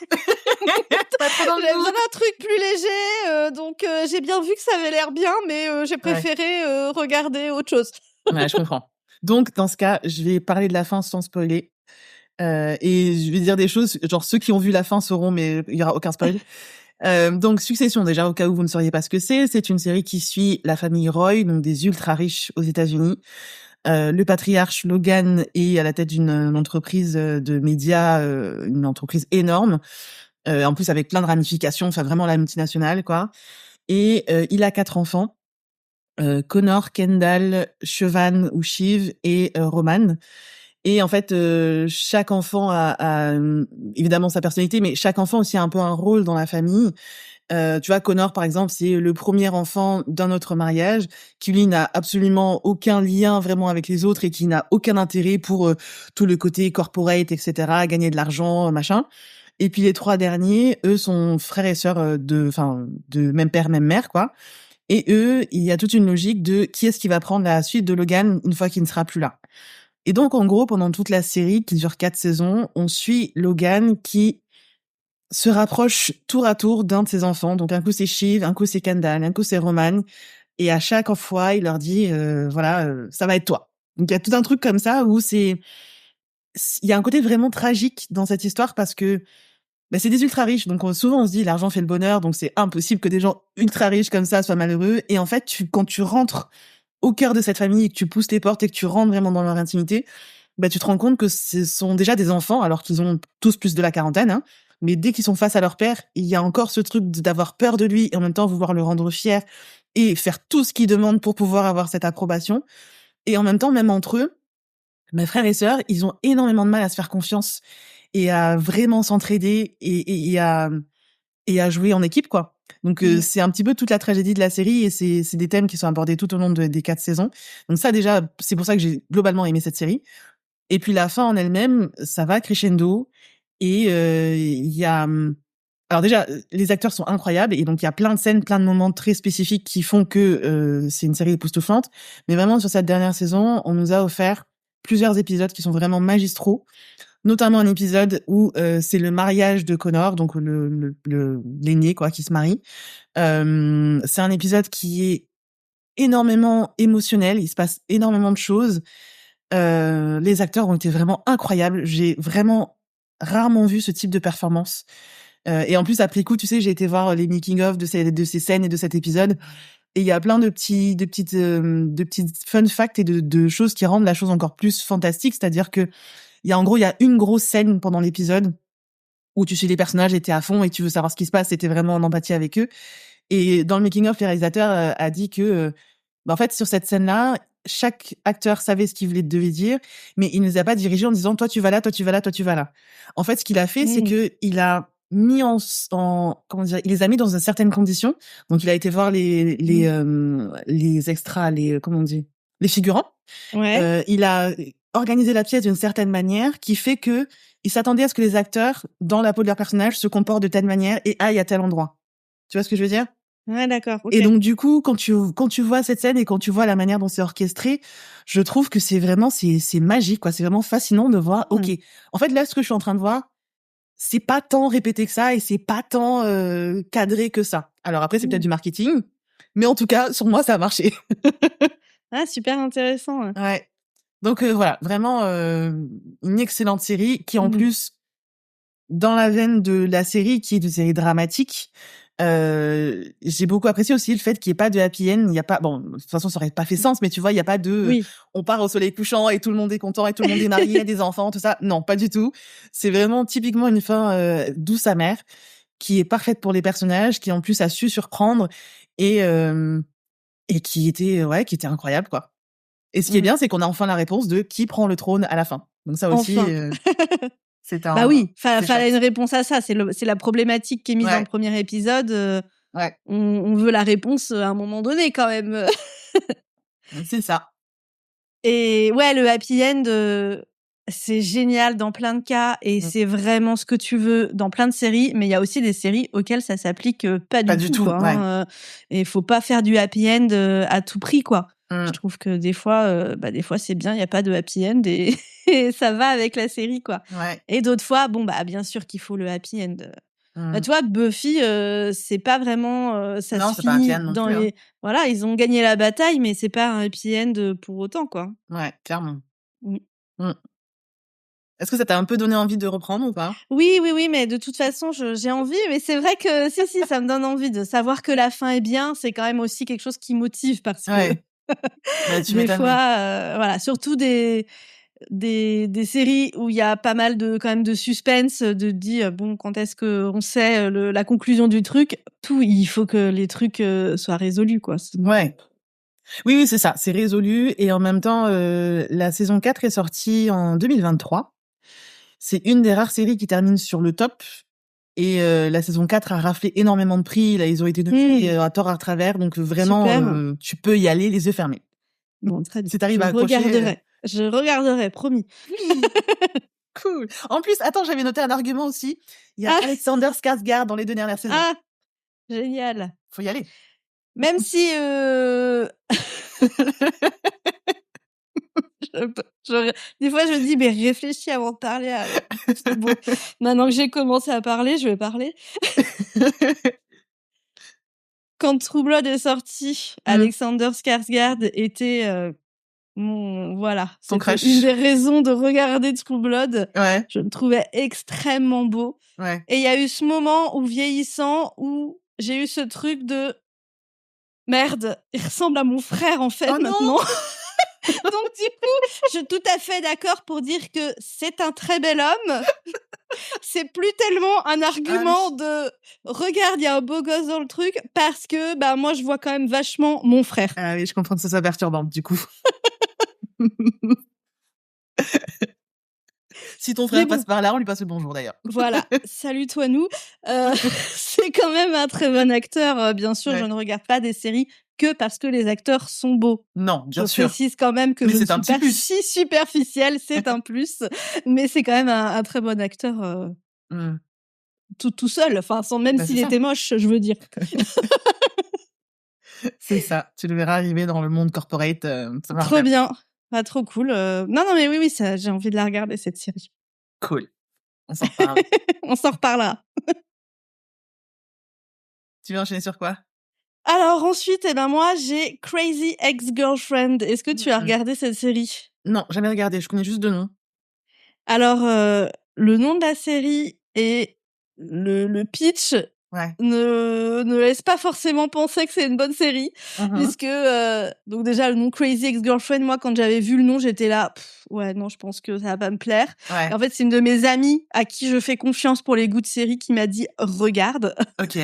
J'avais besoin d'un truc plus léger, donc j'ai bien vu que ça avait l'air bien, mais j'ai préféré regarder autre chose. Ouais, je comprends. Donc, dans ce cas, je vais parler de la fin sans spoiler. Et je vais dire des choses, genre ceux qui ont vu la fin sauront, mais il y aura aucun spoil. Donc Succession, déjà, au cas où vous ne sauriez pas ce que c'est une série qui suit la famille Roy, donc des ultra riches aux États-Unis. Le patriarche Logan est à la tête d'une entreprise de médias, une entreprise énorme, en plus avec plein de ramifications, enfin vraiment la multinationale, quoi. Et il a 4 enfants, Connor, Kendall, Siobhan ou Shiv et Roman. Et en fait, chaque enfant a évidemment sa personnalité, mais chaque enfant aussi a un peu un rôle dans la famille. Tu vois, Connor, par exemple, c'est le premier enfant d'un autre mariage qui, lui, n'a absolument aucun lien vraiment avec les autres et qui n'a aucun intérêt pour tout le côté corporate, etc., gagner de l'argent, machin. Et puis les 3 derniers, eux, sont frères et sœurs de même père, même mère, quoi. Et eux, il y a toute une logique de qui est-ce qui va prendre la suite de Logan une fois qu'il ne sera plus là. Et donc, en gros, pendant toute la série, qui dure 4 saisons, on suit Logan qui se rapproche tour à tour d'un de ses enfants. Donc, un coup, c'est Shiv, un coup, c'est Kendall, un coup, c'est Roman. Et à chaque fois, il leur dit, ça va être toi. Donc, il y a tout un truc comme ça où il y a un côté vraiment tragique dans cette histoire parce que c'est des ultra riches. Donc, souvent, on se dit, l'argent fait le bonheur. Donc, c'est impossible que des gens ultra riches comme ça soient malheureux. Et en fait, quand tu rentres au cœur de cette famille et que tu pousses tes portes et que tu rentres vraiment dans leur intimité, tu te rends compte que ce sont déjà des enfants, alors qu'ils ont tous plus de la quarantaine, hein. Mais dès qu'ils sont face à leur père, il y a encore ce truc d'avoir peur de lui et en même temps vouloir le rendre fier et faire tout ce qu'il demande pour pouvoir avoir cette approbation. Et en même temps, même entre eux, mes frères et sœurs, ils ont énormément de mal à se faire confiance et à vraiment s'entraider et à jouer en équipe, quoi. Donc, c'est un petit peu toute la tragédie de la série et c'est des thèmes qui sont abordés tout au long des 4 saisons. Donc ça, déjà, c'est pour ça que j'ai globalement aimé cette série. Et puis la fin en elle-même, ça va crescendo et il y a... Alors déjà, les acteurs sont incroyables et donc il y a plein de scènes, plein de moments très spécifiques qui font que c'est une série époustouflante. Mais vraiment, sur cette dernière saison, on nous a offert plusieurs épisodes qui sont vraiment magistraux. Notamment un épisode où c'est le mariage de Connor, donc l'aîné, quoi, qui se marie. C'est un épisode qui est énormément émotionnel. Il se passe énormément de choses. Les acteurs ont été vraiment incroyables. J'ai vraiment rarement vu ce type de performance. Et en plus, après coup, tu sais, j'ai été voir les making-of de ces scènes et de cet épisode. Et il y a plein de petites fun facts et de choses qui rendent la chose encore plus fantastique. C'est-à-dire que il y a une grosse scène pendant l'épisode où tu suis les personnages et t'es à fond et tu veux savoir ce qui se passe et t'es vraiment en empathie avec eux. Et dans le making-of, le réalisateur a dit que, en fait, sur cette scène-là, chaque acteur savait ce qu'il devait dire, mais il ne les a pas dirigés en disant, toi, tu vas là, toi, tu vas là, toi, tu vas là. En fait, ce qu'il a fait, c'est que il a mis comment dire, il les a mis dans une certaine condition. Donc, il a été voir les extras, comment on dit, les figurants. Ouais. Il a organisé la pièce d'une certaine manière qui fait que il s'attendait à ce que les acteurs, dans la peau de leur personnage, se comportent de telle manière et aillent à tel endroit. Tu vois ce que je veux dire? Ouais, d'accord. Okay. Et donc, du coup, quand tu vois cette scène et quand tu vois la manière dont c'est orchestré, je trouve que c'est vraiment, c'est magique, quoi. C'est vraiment fascinant de voir, OK. En fait, là, ce que je suis en train de voir, c'est pas tant répété que ça et c'est pas tant cadré que ça. Alors après, c'est peut-être du marketing, mais en tout cas, sur moi, ça a marché. Ah, super intéressant. Ouais. Donc voilà, vraiment une excellente série qui en plus, dans la veine de la série qui est une série dramatique, j'ai beaucoup apprécié aussi le fait qu'il n'y ait pas de happy end. Il y a pas, bon, de toute façon, ça aurait pas fait sens, mais tu vois, il y a pas de, on part au soleil couchant et tout le monde est content et tout le monde est marié, il y a des enfants, tout ça. Non, pas du tout. C'est vraiment typiquement une fin douce amère qui est parfaite pour les personnages, qui en plus a su surprendre et qui était incroyable, quoi. Et ce qui est bien, c'est qu'on a enfin la réponse de qui prend le trône à la fin. Donc ça aussi, c'est un... Bah oui, fallait une réponse à ça. C'est la problématique qui est mise dans le premier épisode. Ouais. On veut la réponse à un moment donné, quand même. C'est ça. Et ouais, le happy end, c'est génial dans plein de cas et c'est vraiment ce que tu veux dans plein de séries, mais il y a aussi des séries auxquelles ça s'applique pas du tout, quoi, hein, et il faut pas faire du happy end à tout prix, quoi. Je trouve que des fois c'est bien, il y a pas de happy end et, et ça va avec la série, quoi. Et d'autres fois, bon bah bien sûr qu'il faut le happy end. Bah, tu vois, Buffy, c'est pas vraiment ça Non, se c'est pas un happy finit end non dans plus, les voilà, ils ont gagné la bataille, mais c'est pas un happy end pour autant, quoi. Ouais, clairement. Mmh. Est-ce que ça t'a un peu donné envie de reprendre ou pas? Oui, mais de toute façon, j'ai envie, mais c'est vrai que si, ça me donne envie de savoir que la fin est bien, c'est quand même aussi quelque chose qui motive parce que Bah, tu des m'étonnes, fois, voilà, surtout des séries où il y a pas mal de quand même de suspense, de dire bon, quand est-ce qu'on sait la conclusion du truc, il faut que les trucs soient résolus, quoi. Ouais. Oui, c'est ça, c'est résolu et en même temps, la saison 4 est sortie en 2023. C'est une des rares séries qui termine sur le top et la saison 4 a raflé énormément de prix. Là, ils ont été nominés à tort à travers, donc vraiment, tu peux y aller les yeux fermés. Bon, très bien. Si t'arrives à accrocher... Je regarderai, promis. Cool. En plus, attends, j'avais noté un argument aussi. Il y a Alexander Skarsgård dans les 2 dernières saisons. Ah, génial. Faut y aller. Même si des fois je me dis mais réfléchis avant de parler. Bon, maintenant que j'ai commencé à parler, je vais parler. Quand True Blood est sorti, Alexander Skarsgård était Ton crush. une des raisons de regarder True Blood. Ouais. Je le trouvais extrêmement beau. Ouais. Et il y a eu ce moment où vieillissant où j'ai eu ce truc de merde, il ressemble à mon frère en fait maintenant. Donc du coup, je suis tout à fait d'accord pour dire que c'est un très bel homme. C'est plus tellement un argument de regarde, il y a un beau gosse dans le truc, parce que bah moi je vois quand même vachement mon frère. Ah oui, je comprends que ça soit perturbant du coup. Si ton frère passe par là, on lui passe le bonjour d'ailleurs. Voilà, salut toi nous. C'est quand même un très bon acteur. Bien sûr, je ne regarde pas des séries que parce que les acteurs sont beaux. Non, bien sûr. Je précise quand même que je ne suis pas si superficielle, c'est un plus, mais c'est quand même un très bon acteur tout seul, enfin même s'il était moche, je veux dire. C'est ça, tu le verras arriver dans le monde corporate. Ça trop bien, trop cool. Non mais oui, ça, j'ai envie de la regarder cette série. Cool, on s'en reparle. On s'en reparlera. Tu veux enchaîner sur quoi? Alors ensuite, moi j'ai Crazy Ex-Girlfriend. Est-ce que tu as regardé cette série? Non, jamais regardé, je connais juste deux noms. Alors le nom de la série et le pitch ne laisse pas forcément penser que c'est une bonne série, puisque donc déjà le nom Crazy Ex-Girlfriend, moi quand j'avais vu le nom, j'étais là ouais non, je pense que ça va pas me plaire. Et en fait, c'est une de mes amies à qui je fais confiance pour les goûts de série qui m'a dit regarde. OK.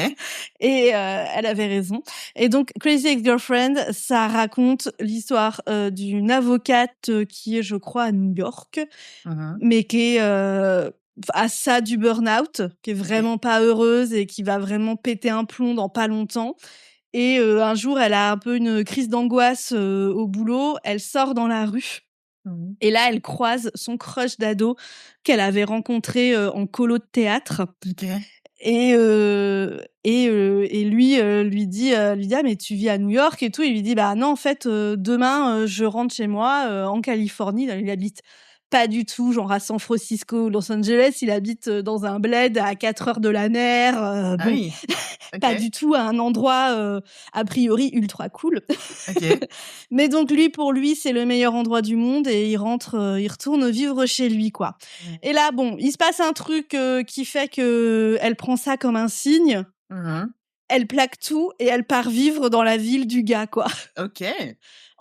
Et elle avait raison. Et donc Crazy Ex-Girlfriend, ça raconte l'histoire d'une avocate qui est, je crois, à New York, mais qui est à ça du burn-out, qui est vraiment pas heureuse et qui va vraiment péter un plomb dans pas longtemps. Et un jour, elle a un peu une crise d'angoisse au boulot. Elle sort dans la rue. Et là, elle croise son crush d'ado qu'elle avait rencontré en colo de théâtre. Et lui dit ah mais tu vis à New York et tout. Il lui dit bah non en fait demain je rentre chez moi en Californie. Il habite pas du tout genre à San Francisco ou Los Angeles, il habite dans un bled à 4 heures de la mer, pas du tout à un endroit a priori ultra cool. Mais donc pour lui c'est le meilleur endroit du monde et il retourne vivre chez lui quoi. Et là bon, il se passe un truc qui fait que elle prend ça comme un signe. Elle plaque tout et elle part vivre dans la ville du gars quoi. OK.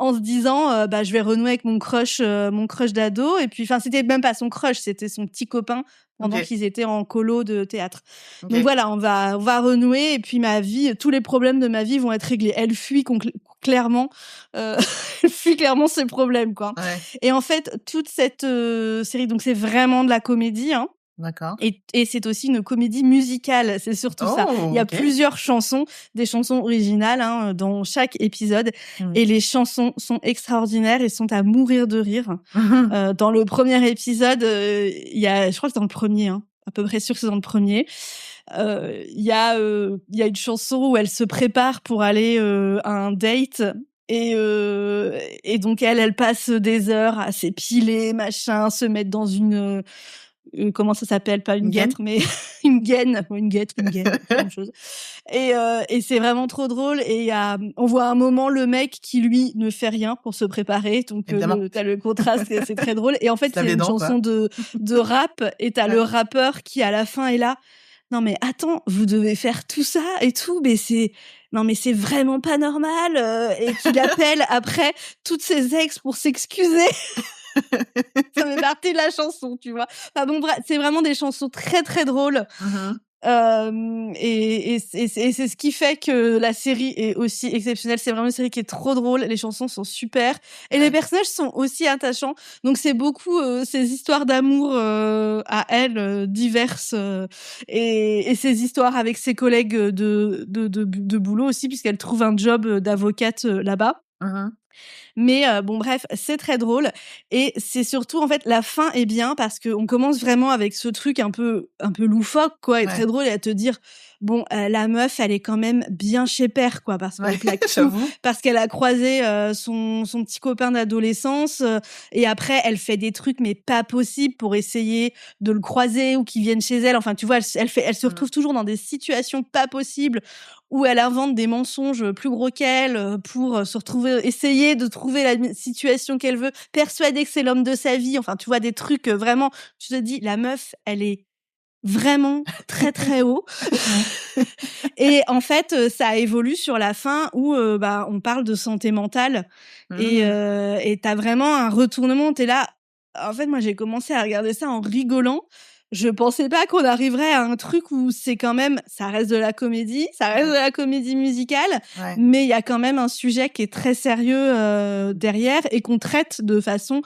En se disant je vais renouer avec mon crush d'ado, et puis enfin c'était même pas son crush, c'était son petit copain pendant qu'ils étaient en colo de théâtre. Donc voilà, on va renouer et puis tous les problèmes de ma vie vont être réglés. Elle fuit clairement ses problèmes quoi. Et en fait toute cette série, donc c'est vraiment de la comédie D'accord. Et c'est aussi une comédie musicale, c'est surtout ça. Il y a plusieurs chansons, des chansons originales hein, dans chaque épisode, et les chansons sont extraordinaires et sont à mourir de rire. Dans le premier épisode, il y a, je crois que c'est dans le premier, hein, à peu près sûr que c'est dans le premier. Il y a une chanson où elle se prépare pour aller à un date. Et donc elle passe des heures à s'épiler, machin, se mettre dans une comment ça s'appelle, pas une guêtre, mais une gaine, même chose. Et c'est vraiment trop drôle. Et on voit un moment le mec qui lui ne fait rien pour se préparer, donc t'as le contraste, c'est très drôle. Et en fait c'est une chanson de rap, et t'as le rappeur qui à la fin est là. Non mais attends, vous devez faire tout ça et tout, mais c'est vraiment pas normal. Et qu'il appelle après toutes ses ex pour s'excuser. Ça fait partie de la chanson, tu vois. Enfin bon, bref, c'est vraiment des chansons très très drôles. Et c'est ce qui fait que la série est aussi exceptionnelle. C'est vraiment une série qui est trop drôle. Les chansons sont super et les personnages sont aussi attachants. Donc c'est beaucoup ces histoires d'amour à elle diverses et ces histoires avec ses collègues de boulot aussi, puisqu'elle trouve un job d'avocate là-bas. Mais bon bref, c'est très drôle et c'est surtout en fait la fin est bien parce que on commence vraiment avec ce truc un peu loufoque quoi, et très drôle, et à te dire bon la meuf elle est quand même bien chez père quoi, parce qu'elle plaque tout, parce qu'elle a croisé son petit copain d'adolescence et après elle fait des trucs mais pas possibles pour essayer de le croiser ou qu'il vienne chez elle. Enfin tu vois, elle se retrouve toujours dans des situations pas possibles où elle invente des mensonges plus gros qu'elle pour se retrouver, essayer de trouver la situation qu'elle veut, persuader que c'est l'homme de sa vie. Enfin, tu vois, des trucs vraiment, tu te dis, la meuf, elle est vraiment très, très haut. Et en fait, ça évolue sur la fin où on parle de santé mentale. Et t'as vraiment un retournement. T'es là. En fait, moi, j'ai commencé à regarder ça en rigolant. Je pensais pas qu'on arriverait à un truc où c'est quand même, ça reste de la comédie, ça reste de la comédie musicale, mais il y a quand même un sujet qui est très sérieux derrière et qu'on traite de façon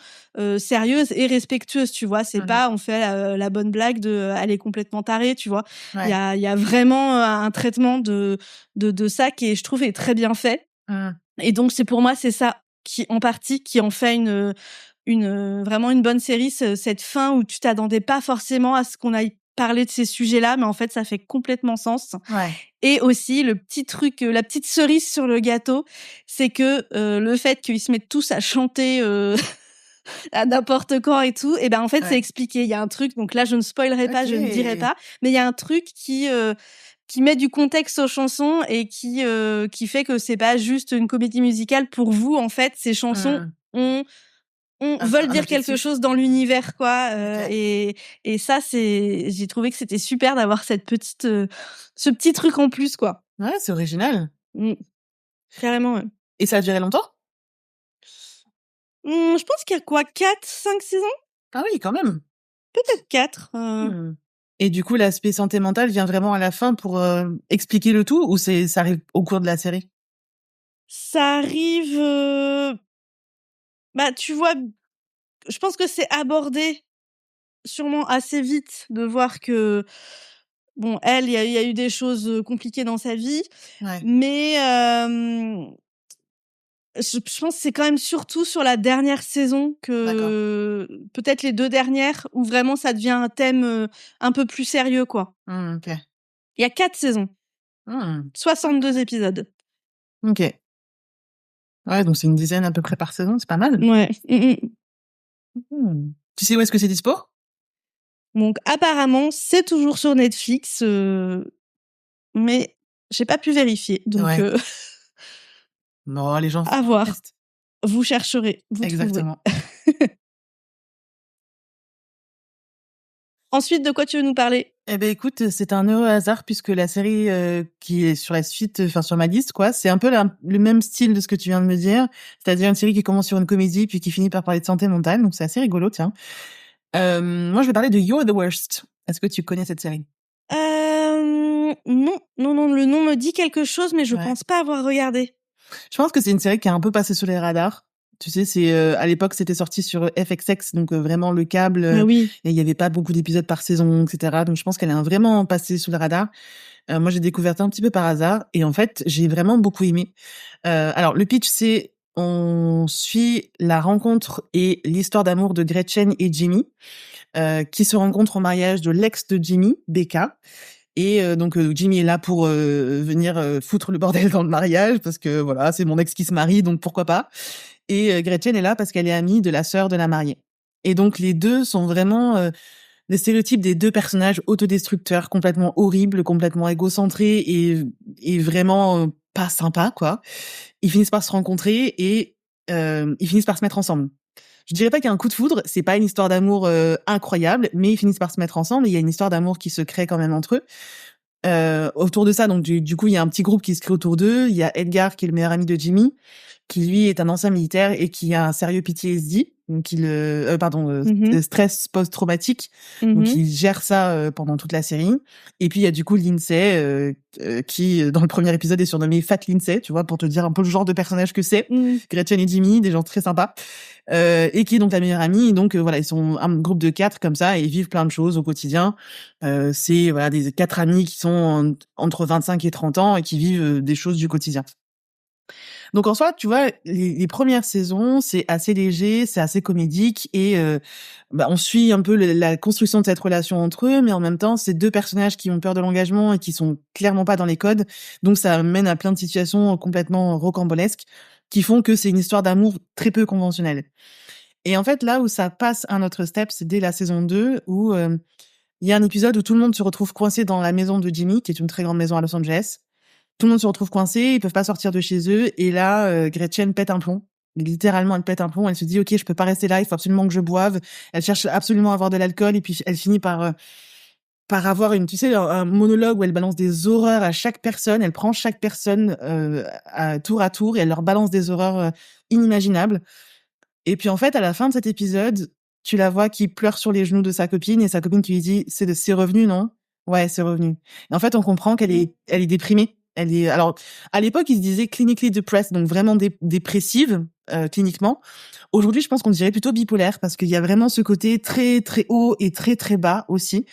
sérieuse et respectueuse, tu vois. C'est pas on fait la bonne blague de elle est complètement tarée, tu vois. Il y a vraiment un traitement de ça qui est, je trouve, est très bien fait. Et donc c'est pour moi c'est ça qui en partie qui en fait vraiment une bonne série, cette fin où tu t'attendais pas forcément à ce qu'on aille parler de ces sujets-là, mais en fait ça fait complètement sens. Et aussi le petit truc, la petite cerise sur le gâteau, c'est que le fait qu'ils se mettent tous à chanter à n'importe quand et tout, et ben en fait c'est expliqué. Il y a un truc, donc là je ne spoilerai pas, je ne dirai pas, mais il y a un truc qui met du contexte aux chansons et qui fait que c'est pas juste une comédie musicale. Pour vous, en fait, ces chansons veulent dire quelque chose dans l'univers, quoi. Et ça, j'ai trouvé que c'était super d'avoir ce petit truc en plus, quoi. Ouais, c'est original. Carrément, ouais. Et ça a duré longtemps? Je pense qu'il y a quoi, 4, 5 saisons? Ah oui, quand même. Peut-être 4. Et du coup, l'aspect santé mentale vient vraiment à la fin pour expliquer le tout, ou ça arrive au cours de la série? Ça arrive... tu vois, je pense que c'est abordé sûrement assez vite, de voir que bon, elle, il y a eu des choses compliquées dans sa vie, mais je pense que c'est quand même surtout sur la dernière saison que peut-être les 2 dernières où vraiment ça devient un thème un peu plus sérieux, quoi. OK. Il y a 4 saisons. 62 épisodes. OK. Ouais, donc c'est une dizaine à peu près par saison, c'est pas mal. Ouais. Tu sais où est-ce que c'est dispo? Donc apparemment, c'est toujours sur Netflix, mais j'ai pas pu vérifier. Donc non, les gens à voir. Vous chercherez, vous exactement. trouverez. Ensuite, de quoi tu veux nous parler? Eh ben écoute, c'est un heureux hasard puisque la série qui est sur la suite, enfin sur ma liste, quoi, c'est un peu le même style de ce que tu viens de me dire, c'est-à-dire une série qui commence sur une comédie puis qui finit par parler de santé mentale, donc c'est assez rigolo, tiens. Moi, je vais parler de You're the Worst. Est-ce que tu connais cette série? Non, le nom me dit quelque chose, mais je pense pas avoir regardé. Je pense que c'est une série qui est un peu passée sous les radars. Tu sais, c'est à l'époque c'était sorti sur FXX, donc vraiment le câble. Ah oui. Et il y avait pas beaucoup d'épisodes par saison, etc. Donc je pense qu'elle a vraiment passé sous le radar. Moi, j'ai découvert un petit peu par hasard et en fait, j'ai vraiment beaucoup aimé. Alors le pitch, c'est on suit la rencontre et l'histoire d'amour de Gretchen et Jimmy, qui se rencontrent au mariage de l'ex de Jimmy, Becca. Et donc Jimmy est là pour venir foutre le bordel dans le mariage parce que voilà, c'est mon ex qui se marie, donc pourquoi pas. Et Gretchen est là parce qu'elle est amie de la sœur de la mariée. Et donc les deux sont vraiment les stéréotypes des deux personnages autodestructeurs, complètement horribles, complètement égocentrés et vraiment pas sympas, quoi. Ils finissent par se rencontrer et ils finissent par se mettre ensemble. Je dirais pas qu'il y a un coup de foudre, c'est pas une histoire d'amour incroyable, mais ils finissent par se mettre ensemble et il y a une histoire d'amour qui se crée quand même entre eux. Autour de ça, donc du coup, il y a un petit groupe qui se crée autour d'eux. Il y a Edgar, qui est le meilleur ami de Jimmy, qui lui est un ancien militaire et qui a un sérieux PTSD, donc stress post-traumatique. Donc il gère ça pendant toute la série. Et puis il y a du coup Lindsay, qui dans le premier épisode est surnommée Fat Lindsay, tu vois, pour te dire un peu le genre de personnage que c'est. Gretchen et Jimmy, des gens très sympas, et qui est donc la meilleure amie. Et donc voilà, ils sont un groupe de 4 comme ça et ils vivent plein de choses au quotidien. C'est voilà des 4 amis qui sont entre 25 et 30 ans et qui vivent des choses du quotidien. Donc en soi, tu vois, les premières saisons, c'est assez léger, c'est assez comédique et on suit un peu la construction de cette relation entre eux, mais en même temps, c'est deux personnages qui ont peur de l'engagement et qui sont clairement pas dans les codes. Donc ça mène à plein de situations complètement rocambolesques qui font que c'est une histoire d'amour très peu conventionnelle. Et en fait, là où ça passe un autre step, c'est dès la saison 2 où il y a un épisode où tout le monde se retrouve coincé dans la maison de Jimmy, qui est une très grande maison à Los Angeles. Tout le monde se retrouve coincé, ils peuvent pas sortir de chez eux. Et là, Gretchen pète un plomb. Littéralement, elle pète un plomb. Elle se dit, OK, je peux pas rester là, il faut absolument que je boive. Elle cherche absolument à avoir de l'alcool. Et puis, elle finit par avoir un monologue où elle balance des horreurs à chaque personne. Elle prend chaque personne à tour et elle leur balance des horreurs inimaginables. Et puis, en fait, à la fin de cet épisode, tu la vois qui pleure sur les genoux de sa copine et sa copine qui lui dit, c'est revenu, non? Ouais, c'est revenu. Et en fait, on comprend qu'elle est déprimée. Alors, à l'époque, ils se disaient clinically depressed, donc vraiment dépressive, cliniquement. Aujourd'hui, je pense qu'on dirait plutôt bipolaire parce qu'il y a vraiment ce côté très, très haut et très, très bas aussi.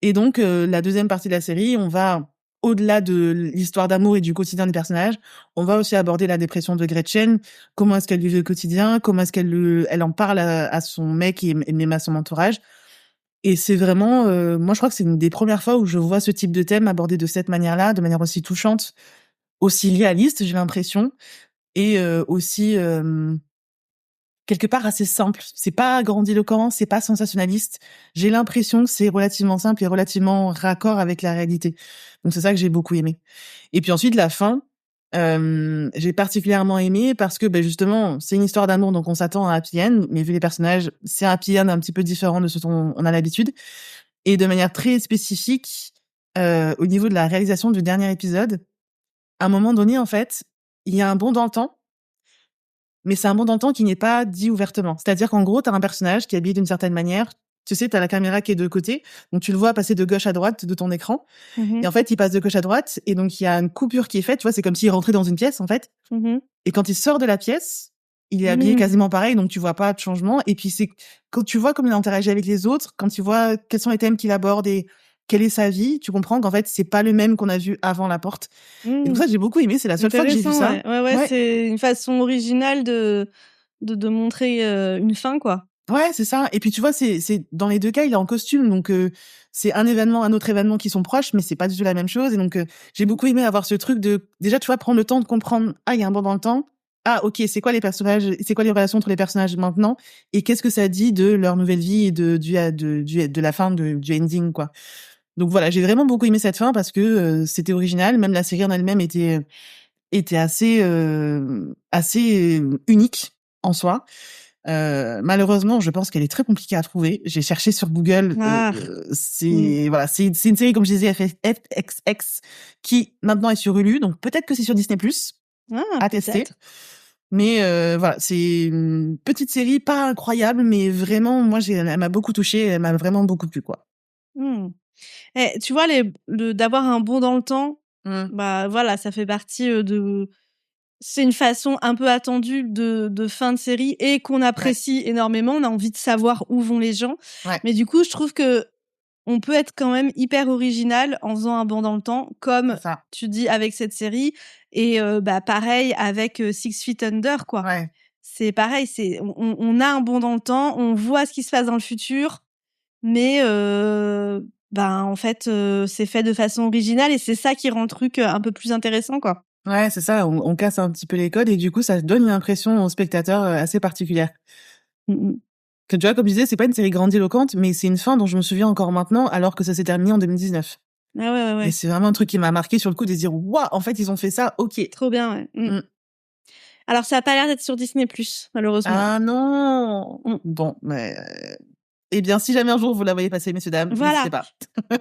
Et donc, la deuxième partie de la série, on va, au-delà de l'histoire d'amour et du quotidien des personnages, on va aussi aborder la dépression de Gretchen. Comment est-ce qu'elle vit le quotidien? Comment est-ce elle en parle à son mec et même à son entourage? Et c'est vraiment, moi je crois que c'est une des premières fois où je vois ce type de thème abordé de cette manière-là, de manière aussi touchante, aussi réaliste, j'ai l'impression, et aussi quelque part assez simple. C'est pas grandiloquent, c'est pas sensationnaliste. J'ai l'impression que c'est relativement simple et relativement raccord avec la réalité. Donc c'est ça que j'ai beaucoup aimé. Et puis ensuite la fin, j'ai particulièrement aimé parce que justement c'est une histoire d'amour, donc on s'attend à un happy end, mais vu les personnages, c'est un happy end un petit peu différent de ce dont on a l'habitude. Et de manière très spécifique, au niveau de la réalisation du dernier épisode, à un moment donné, en fait, il y a un bond dans le temps, mais c'est un bond dans le temps qui n'est pas dit ouvertement. C'est-à-dire qu'en gros, tu as un personnage qui est habillé d'une certaine manière. Tu sais, tu as la caméra qui est de côté, donc tu le vois passer de gauche à droite de ton écran. Et en fait, il passe de gauche à droite, et donc il y a une coupure qui est faite. Tu vois, c'est comme s'il rentrait dans une pièce, en fait. Et quand il sort de la pièce, il est habillé quasiment pareil, donc tu vois pas de changement. Et puis c'est quand tu vois comment il interagit avec les autres, quand tu vois quels sont les thèmes qu'il aborde et quelle est sa vie, tu comprends qu'en fait c'est pas le même qu'on a vu avant la porte. Et donc ça j'ai beaucoup aimé, c'est la seule fois que j'ai vu ça. Ouais, c'est une façon originale de montrer une fin, quoi. Ouais, c'est ça. Et puis tu vois, c'est dans les deux cas, il est en costume, donc c'est un autre événement qui sont proches, mais c'est pas du tout la même chose. Et donc j'ai beaucoup aimé avoir ce truc de déjà, tu vois, prendre le temps de comprendre. Ah, il y a un bond dans le temps. Ah, ok, c'est quoi les personnages, c'est quoi les relations entre les personnages maintenant, et qu'est-ce que ça dit de leur nouvelle vie et de la fin du ending, quoi. Donc voilà, j'ai vraiment beaucoup aimé cette fin parce que c'était original. Même la série en elle-même était assez unique en soi. Malheureusement, je pense qu'elle est très compliquée à trouver. J'ai cherché sur Google. C'est une série, comme je disais, FXX, qui maintenant est sur Hulu. Donc peut-être que c'est sur Disney+. À tester. Mais voilà, c'est une petite série pas incroyable, mais vraiment, moi, elle m'a beaucoup touchée. Elle m'a vraiment beaucoup plu, quoi. Tu vois, d'avoir un bond dans le temps, voilà, ça fait partie c'est une façon un peu attendue de fin de série et qu'on apprécie énormément. On a envie de savoir où vont les gens. Ouais. Mais du coup, je trouve que on peut être quand même hyper original en faisant un bond dans le temps, comme tu dis avec cette série. Et pareil avec Six Feet Under, quoi. Ouais. C'est pareil, on a un bond dans le temps, on voit ce qui se passe dans le futur, mais en fait, c'est fait de façon originale et c'est ça qui rend le truc un peu plus intéressant, quoi. Ouais, c'est ça, on casse un petit peu les codes et du coup, ça donne une impression au spectateur assez particulière. Que tu vois, comme je disais, c'est pas une série grandiloquente, mais c'est une fin dont je me souviens encore maintenant, alors que ça s'est terminé en 2019. Ah ouais. Et c'est vraiment un truc qui m'a marqué sur le coup de se dire, waouh, en fait, ils ont fait ça, ok. Trop bien, ouais. Alors, ça a pas l'air d'être sur Disney+, malheureusement. Ah non. Bon, mais eh bien, si jamais un jour vous la voyez passer, messieurs, dames, n'hésitez pas.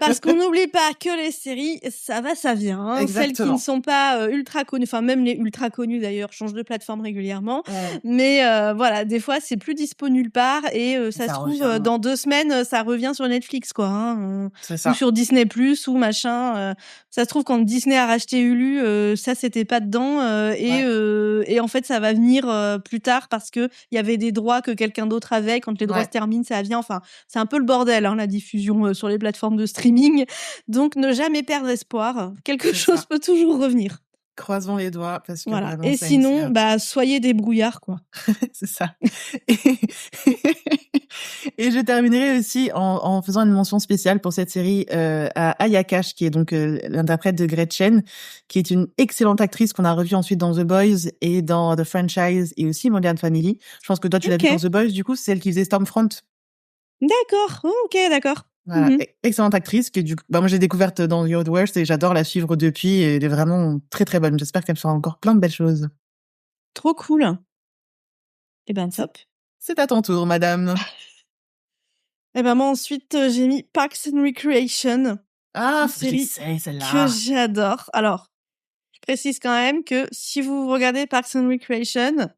Parce qu'on n'oublie pas que les séries, ça va, ça vient. Hein. Exactement. Celles qui ne sont pas ultra connues, enfin même les ultra connues d'ailleurs, changent de plateforme régulièrement. Mais voilà, des fois, c'est plus dispo nulle part et ça se trouve, dans 2 semaines, ça revient sur Netflix, quoi. Hein. C'est ça. Ou sur Disney+, ou machin. Ça se trouve, quand Disney a racheté Hulu, ça, c'était pas dedans. Et en fait, ça va venir plus tard parce qu'il y avait des droits que quelqu'un d'autre avait. Quand les droits se terminent, ça vient. Enfin, c'est un peu le bordel, hein, la diffusion sur les plateformes de streaming. Donc, ne jamais perdre espoir. Quelque chose peut toujours revenir. Croisons les doigts parce que voilà. Et sinon, soyez des brouillards, quoi. C'est ça. Et je terminerai aussi en faisant une mention spéciale pour cette série à Aya Cash, qui est donc l'interprète de Gretchen, qui est une excellente actrice qu'on a revue ensuite dans The Boys et dans The Franchise et aussi Modern Family. Je pense que toi, tu l'as vu dans The Boys, du coup, c'est celle qui faisait Stormfront. D'accord. Oh, ok, d'accord. Voilà, excellente actrice que moi j'ai découverte dans The Old Worst et j'adore la suivre depuis et elle est vraiment très très bonne. J'espère qu'elle fera encore plein de belles choses. Trop cool. Eh ben top. C'est à ton tour, madame. Eh ben moi ensuite j'ai mis Parks and Recreation. Ah, série celle-là. Que j'adore. Alors, je précise quand même que si vous regardez Parks and Recreation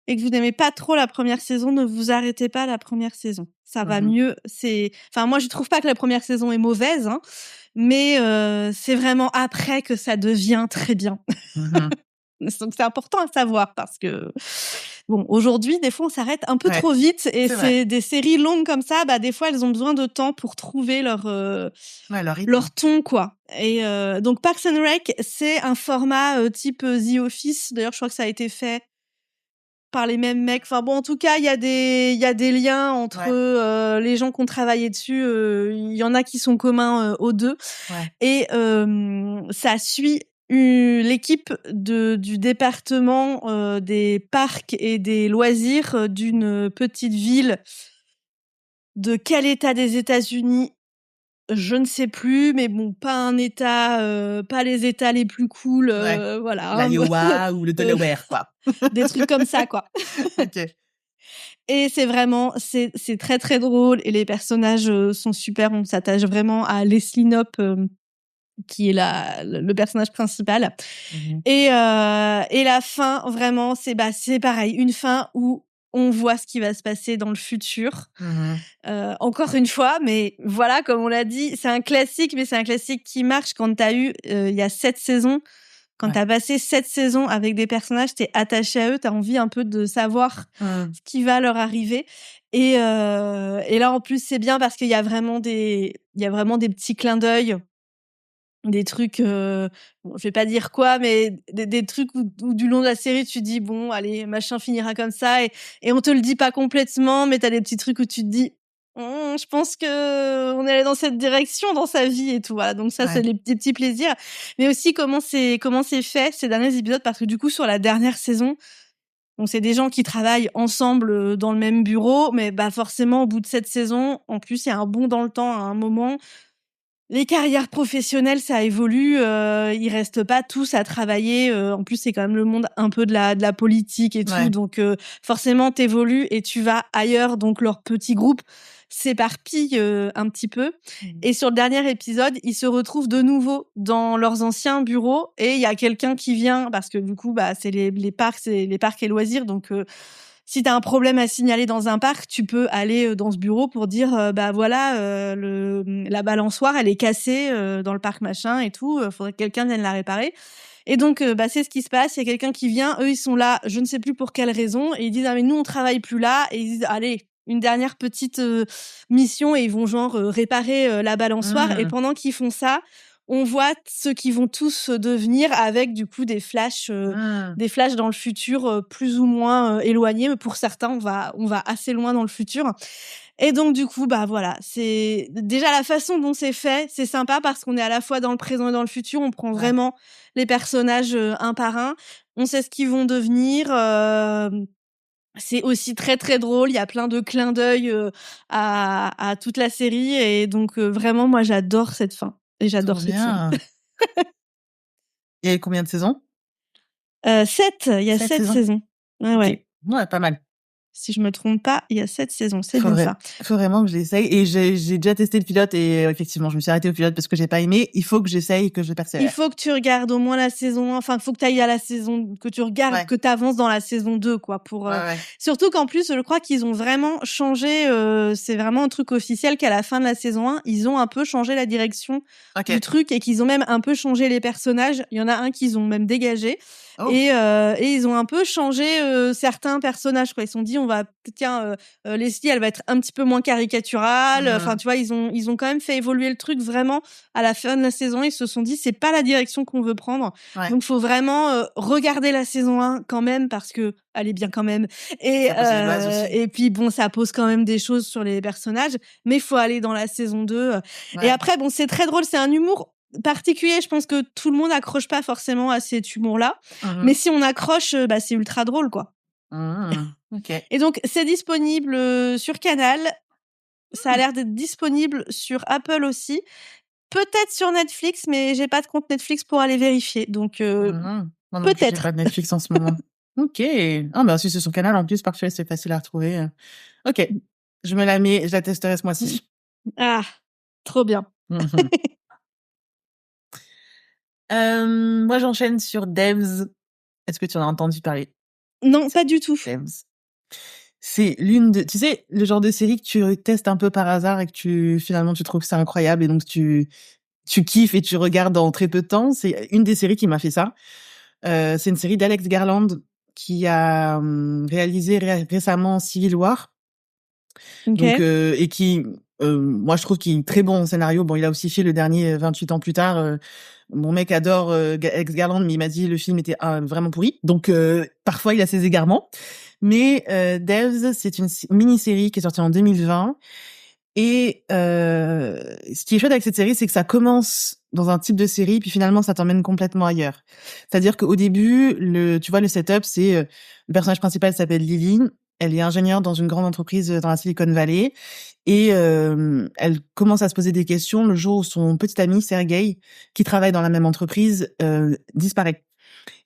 et que vous n'aimez pas trop la première saison, ne vous arrêtez pas à la première saison. Ça va mieux. Moi, je trouve pas que la première saison est mauvaise, hein, mais c'est vraiment après que ça devient très bien. Donc, c'est important à savoir parce que, bon, aujourd'hui, des fois, on s'arrête un peu trop vite et c'est des séries longues comme ça, des fois, elles ont besoin de temps pour trouver leur ton, quoi. Et donc, Parks and Rec, c'est un format type The Office. D'ailleurs, je crois que ça a été fait par les mêmes mecs. Enfin bon, en tout cas, il y a des liens entre les gens qui ont travaillé dessus. Il y en a qui sont communs aux deux. Et ça suit l'équipe du département des parcs et des loisirs d'une petite ville. De quel état des États-Unis? Je ne sais plus, mais bon, pas un état, pas les états les plus cool, voilà. L'Iowa ou le Delaware, quoi. Des trucs comme ça, quoi. Ok. Et c'est vraiment, c'est très très drôle et les personnages sont super. On s'attache vraiment à Leslie Knope, qui est le personnage principal. Et la fin, vraiment, c'est pareil, une fin où on voit ce qui va se passer dans le futur. Encore une fois, mais voilà, comme on l'a dit, c'est un classique, mais c'est un classique qui marche quand t'as eu, il y a 7 saisons. Quand t'as passé 7 saisons avec des personnages, t'es attaché à eux, t'as envie un peu de savoir ce qui va leur arriver. Et là, en plus, c'est bien parce qu'il y a vraiment des petits clins d'œil. Des trucs, je vais pas dire quoi, mais des trucs où du long de la série, tu dis, bon, allez, machin finira comme ça, et on te le dit pas complètement, mais t'as des petits trucs où tu te dis, je pense que on est allé dans cette direction dans sa vie et tout, voilà. Donc ça, c'est des petits plaisirs. Mais aussi, comment c'est fait, ces derniers épisodes, parce que du coup, sur la dernière saison, c'est des gens qui travaillent ensemble dans le même bureau, mais forcément, au bout de cette saison, en plus, il y a un bond dans le temps à un moment. Les carrières professionnelles, ça évolue. Ils restent pas tous à travailler. En plus, c'est quand même le monde un peu de la politique et tout. Donc, forcément, t'évolues et tu vas ailleurs. Donc, leur petit groupe s'éparpille un petit peu. Et sur le dernier épisode, ils se retrouvent de nouveau dans leurs anciens bureaux. Et il y a quelqu'un qui vient, parce que du coup, c'est les parcs et loisirs. Donc, si t'as un problème à signaler dans un parc, tu peux aller dans ce bureau pour dire voilà, la balançoire elle est cassée dans le parc machin et tout, faudrait que quelqu'un vienne la réparer. Et donc, c'est ce qui se passe. Il y a quelqu'un qui vient. Eux, ils sont là. Je ne sais plus pour quelle raison. Et ils disent, ah, mais nous, on travaille plus là. Et ils disent, allez, une dernière petite mission. Et ils vont genre réparer la balançoire. Et pendant qu'ils font ça, on voit ceux qui vont tous devenir avec du coup des flashs dans le futur plus ou moins éloignés. Mais pour certains, on va assez loin dans le futur. Et donc du coup, voilà, c'est déjà la façon dont c'est fait, c'est sympa parce qu'on est à la fois dans le présent et dans le futur. On prend vraiment les personnages un par un. On sait ce qu'ils vont devenir. C'est aussi très très drôle. Il y a plein de clins d'œil à toute la série et donc vraiment, moi, j'adore cette fin. Et j'adore cette fin. Il y a combien de saisons 7. Il y a 7 saisons. Ouais, okay. Ouais, pas mal. Si je me trompe pas, il y a 7 saisons. C'est bien ça. Faut vraiment que je l'essaye. Et j'ai déjà testé le pilote et effectivement, je me suis arrêtée au pilote parce que j'ai pas aimé. Il faut que j'essaye et que je persévère. Il faut que tu regardes au moins la saison 1. Enfin, il faut que tu ailles à la saison, que tu regardes, que tu avances dans la saison 2, quoi. Surtout qu'en plus, je crois qu'ils ont vraiment changé, c'est vraiment un truc officiel qu'à la fin de la saison 1, ils ont un peu changé la direction du truc et qu'ils ont même un peu changé les personnages. Il y en a un qu'ils ont même dégagé. Oh. Et ils ont un peu changé certains personnages, quoi. Ils se sont dit, Leslie, elle va être un petit peu moins caricaturale. Enfin, tu vois, ils ont quand même fait évoluer le truc vraiment à la fin de la saison. Ils se sont dit, c'est pas la direction qu'on veut prendre. Ouais. Donc, faut vraiment regarder la saison 1 quand même parce que elle est bien quand même. Et puis, bon, ça pose quand même des choses sur les personnages. Mais il faut aller dans la saison 2. Ouais. Et après, bon, c'est très drôle. C'est un humour particulier, je pense que tout le monde accroche pas forcément à cet humour-là, mais si on accroche, c'est ultra drôle, quoi. Okay. Et donc c'est disponible sur Canal, ça a l'air d'être disponible sur Apple aussi, peut-être sur Netflix, mais j'ai pas de compte Netflix pour aller vérifier, donc peut-être. J'ai pas de Netflix en ce moment. Ok. Si c'est sur Canal en plus, parfait, c'est facile à retrouver. Ok, je me la mets, je la testerai ce mois-ci. Ah, trop bien. Moi, j'enchaîne sur Devs. Est-ce que tu en as entendu parler? Non, pas du tout. Devs. C'est tu sais, le genre de série que tu testes un peu par hasard et que finalement tu trouves ça incroyable et donc tu kiffes et tu regardes en très peu de temps. C'est une des séries qui m'a fait ça. C'est une série d'Alex Garland qui a réalisé récemment Civil War. Okay. Donc, et qui, moi, je trouve qu'il est très bon en scénario. Bon, il a aussi fait le dernier 28 ans plus tard. Mon mec adore Alex Garland, mais il m'a dit le film était vraiment pourri. Donc, parfois, il a ses égarements. Mais Devs, c'est une mini-série qui est sortie en 2020. Et ce qui est chouette avec cette série, c'est que ça commence dans un type de série, puis finalement, ça t'emmène complètement ailleurs. C'est-à-dire qu'au début, tu vois, le setup, c'est le personnage principal s'appelle Lily. Elle est ingénieure dans une grande entreprise dans la Silicon Valley et elle commence à se poser des questions le jour où son petit ami Sergei, qui travaille dans la même entreprise, disparaît.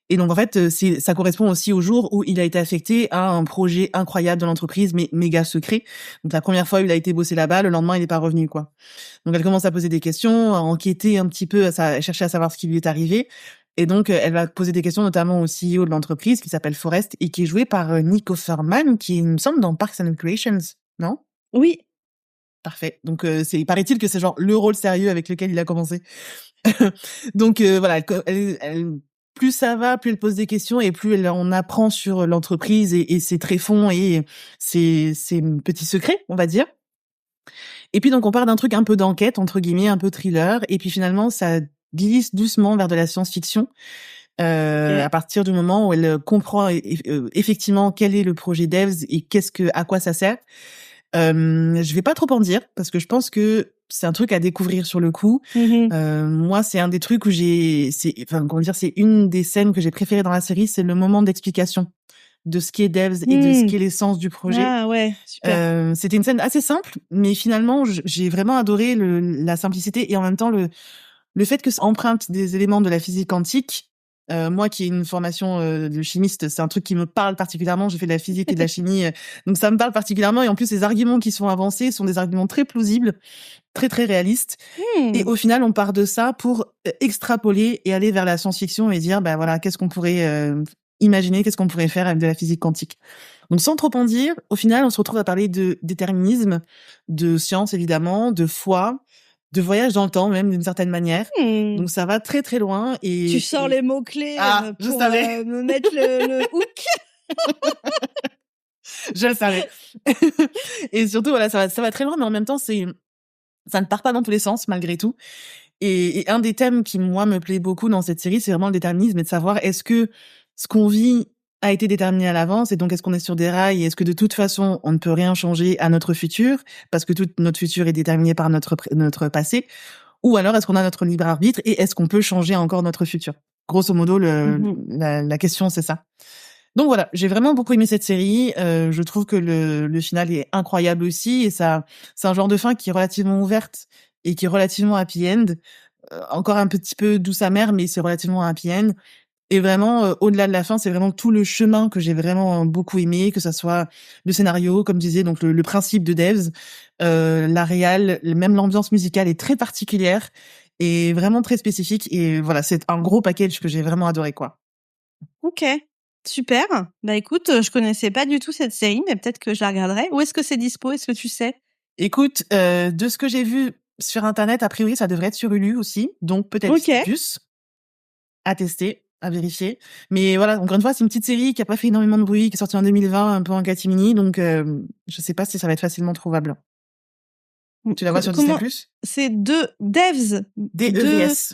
Et donc en fait, ça correspond aussi au jour où il a été affecté à un projet incroyable de l'entreprise, mais méga secret. Donc la première fois, il a été bossé là-bas, le lendemain, il n'est pas revenu, quoi. Donc elle commence à poser des questions, à enquêter un petit peu, à chercher à savoir ce qui lui est arrivé. Et donc, elle va poser des questions notamment au CEO de l'entreprise qui s'appelle Forrest et qui est joué par Nick Offerman, qui il me semble dans Parks and Recreations, non? Oui. Parfait. Donc, paraît-il que c'est genre le rôle sérieux avec lequel il a commencé. Donc, voilà, plus ça va, plus elle pose des questions et plus on apprend sur l'entreprise et ses tréfonds et ses petits secrets, on va dire. Et puis, donc, on part d'un truc un peu d'enquête, entre guillemets, un peu thriller. Et puis, finalement, ça glisse doucement vers de la science-fiction à partir du moment où elle comprend effectivement quel est le projet Devs et à quoi ça sert. Je vais pas trop en dire parce que je pense que c'est un truc à découvrir sur le coup. Moi, c'est un des trucs où c'est une des scènes que j'ai préférées dans la série, c'est le moment d'explication de ce qu'est Devs et de ce qu'est l'essence du projet. Ah ouais, super. C'était une scène assez simple, mais finalement, j'ai vraiment adoré la simplicité et en même temps le fait que ça emprunte des éléments de la physique quantique. Moi qui ai une formation de chimiste, c'est un truc qui me parle particulièrement. J'ai fait de la physique et de la chimie, donc ça me parle particulièrement. Et en plus, les arguments qui sont avancés sont des arguments très plausibles, très très réalistes. Et au final, on part de ça pour extrapoler et aller vers la science-fiction et dire, voilà, qu'est-ce qu'on pourrait imaginer, qu'est-ce qu'on pourrait faire avec de la physique quantique. Donc sans trop en dire, au final, on se retrouve à parler de déterminisme, de science évidemment, de foi, de voyage dans le temps, même d'une certaine manière. Mmh. Donc ça va très très loin. Et Tu sors les mots-clés je pour savais. me mettre le hook. Je le savais. Et surtout, voilà, ça va très loin, mais en même temps, ça ne part pas dans tous les sens, malgré tout. Et un des thèmes qui, moi, me plaît beaucoup dans cette série, c'est vraiment le déterminisme et de savoir est-ce que ce qu'on vit a été déterminé à l'avance et donc est-ce qu'on est sur des rails et est-ce que de toute façon, on ne peut rien changer à notre futur parce que tout notre futur est déterminé par notre passé, ou alors est-ce qu'on a notre libre arbitre et est-ce qu'on peut changer encore notre futur? Grosso modo, la question, c'est ça. Donc voilà, j'ai vraiment beaucoup aimé cette série. Je trouve que le final est incroyable aussi et ça, c'est un genre de fin qui est relativement ouverte et qui est relativement happy end. Encore un petit peu douce amère, mais c'est relativement happy end. Et vraiment, au-delà de la fin, c'est vraiment tout le chemin que j'ai vraiment beaucoup aimé, que ça soit le scénario, comme je disais, donc le principe de Devs, la réal, même l'ambiance musicale est très particulière et vraiment très spécifique. Et voilà, c'est un gros package que j'ai vraiment adoré, quoi. Ok, super. Bah écoute, je connaissais pas du tout cette série, mais peut-être que je la regarderai. Où est-ce que c'est dispo? Est-ce que tu sais? Écoute, de ce que j'ai vu sur Internet, a priori, ça devrait être sur Hulu aussi, donc peut-être Ok. plus à tester, à vérifier. Mais voilà, encore une fois, c'est une petite série qui a pas fait énormément de bruit, qui est sortie en 2020, un peu en catimini, donc je sais pas si ça va être facilement trouvable. Tu la vois sur Disney+? C'est deux Devs. DEVS.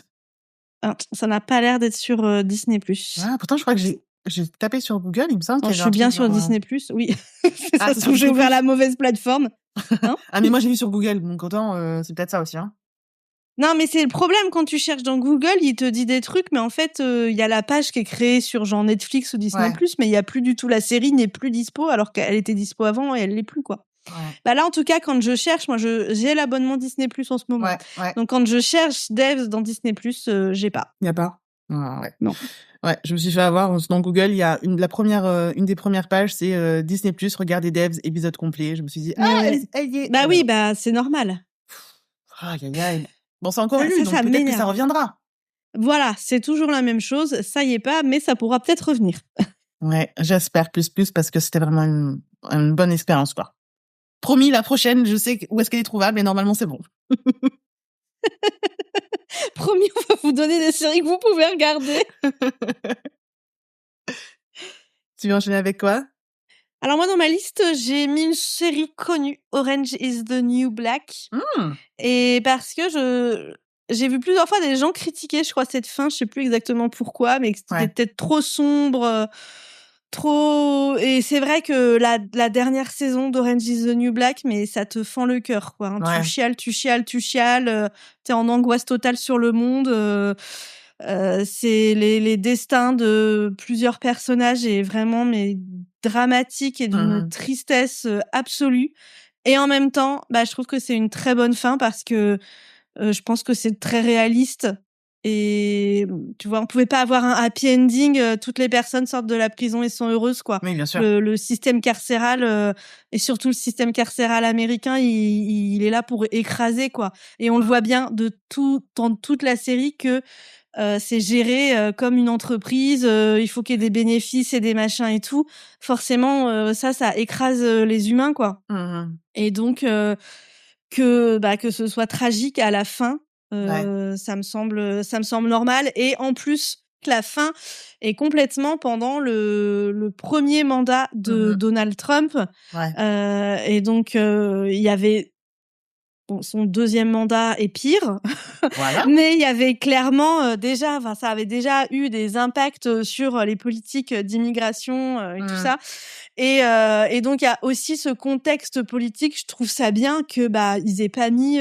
Ah, ça n'a pas l'air d'être sur Disney+. Ah, pourtant, je crois que j'ai tapé sur Google, il me semble qu'il y avait je suis bien sur Disney+, oui. Ça se trouve, j'ai ouvert la mauvaise plateforme. Hein. Ah, mais moi, j'ai vu sur Google, donc autant, c'est peut-être ça aussi, hein. Non, mais c'est le problème quand tu cherches dans Google, il te dit des trucs, mais en fait, il y a la page qui est créée sur genre Netflix ou Disney+, mais il y a plus du tout, la série n'est plus dispo, alors qu'elle était dispo avant et elle l'est plus, quoi. Ouais. Bah là, en tout cas, quand je cherche, moi, j'ai l'abonnement Disney+ en ce moment. Ouais. Donc, quand je cherche Devs dans Disney+, j'ai pas. Il y a pas? Ah, ouais. Non. Ouais, je me suis fait avoir. Dans Google, il y a une des premières pages, c'est Disney+, regardez Devs, épisode complet. Je me suis dit, elle y est. Bah oui, bah c'est normal. Aïe. Bon, c'est encore lu, donc ça peut-être que ça reviendra. Voilà, c'est toujours la même chose. Ça y est pas, mais ça pourra peut-être revenir. Ouais, j'espère plus, parce que c'était vraiment une bonne expérience, quoi. Promis, la prochaine, je sais où est-ce qu'elle est trouvable, mais normalement, c'est bon. Promis, on va vous donner des séries que vous pouvez regarder. Tu veux enchaîner avec quoi? Alors moi, dans ma liste, j'ai mis une série connue, Orange is the New Black. Et parce que j'ai vu plusieurs fois des gens critiquer, je crois, cette fin, je sais plus exactement pourquoi, mais que c'était peut-être trop sombre, trop... Et c'est vrai que la dernière saison d'Orange is the New Black, mais ça te fend le cœur, quoi. Hein. Tu chiales, t'es en angoisse totale sur le monde. C'est les destins de plusieurs personnages est vraiment mais dramatique et d'une tristesse absolue. Et en même temps, bah, je trouve que c'est une très bonne fin parce que je pense que c'est très réaliste. Et tu vois, on pouvait pas avoir un happy ending. Toutes les personnes sortent de la prison et sont heureuses, quoi. Oui, bien sûr. Le système carcéral et surtout le système carcéral américain, il est là pour écraser, quoi. Et on le voit bien dans toute la série que c'est géré comme une entreprise. Il faut qu'il y ait des bénéfices et des machins et tout. Forcément, ça écrase les humains, quoi. Et donc que ce soit tragique à la fin, ça me semble normal. Et en plus, la fin est complètement pendant le premier mandat de Donald Trump. Et donc il y avait son deuxième mandat est pire, voilà. Mais il y avait clairement ça avait déjà eu des impacts sur les politiques d'immigration et tout ça. Et donc il y a aussi ce contexte politique. Je trouve ça bien que ils aient pas mis,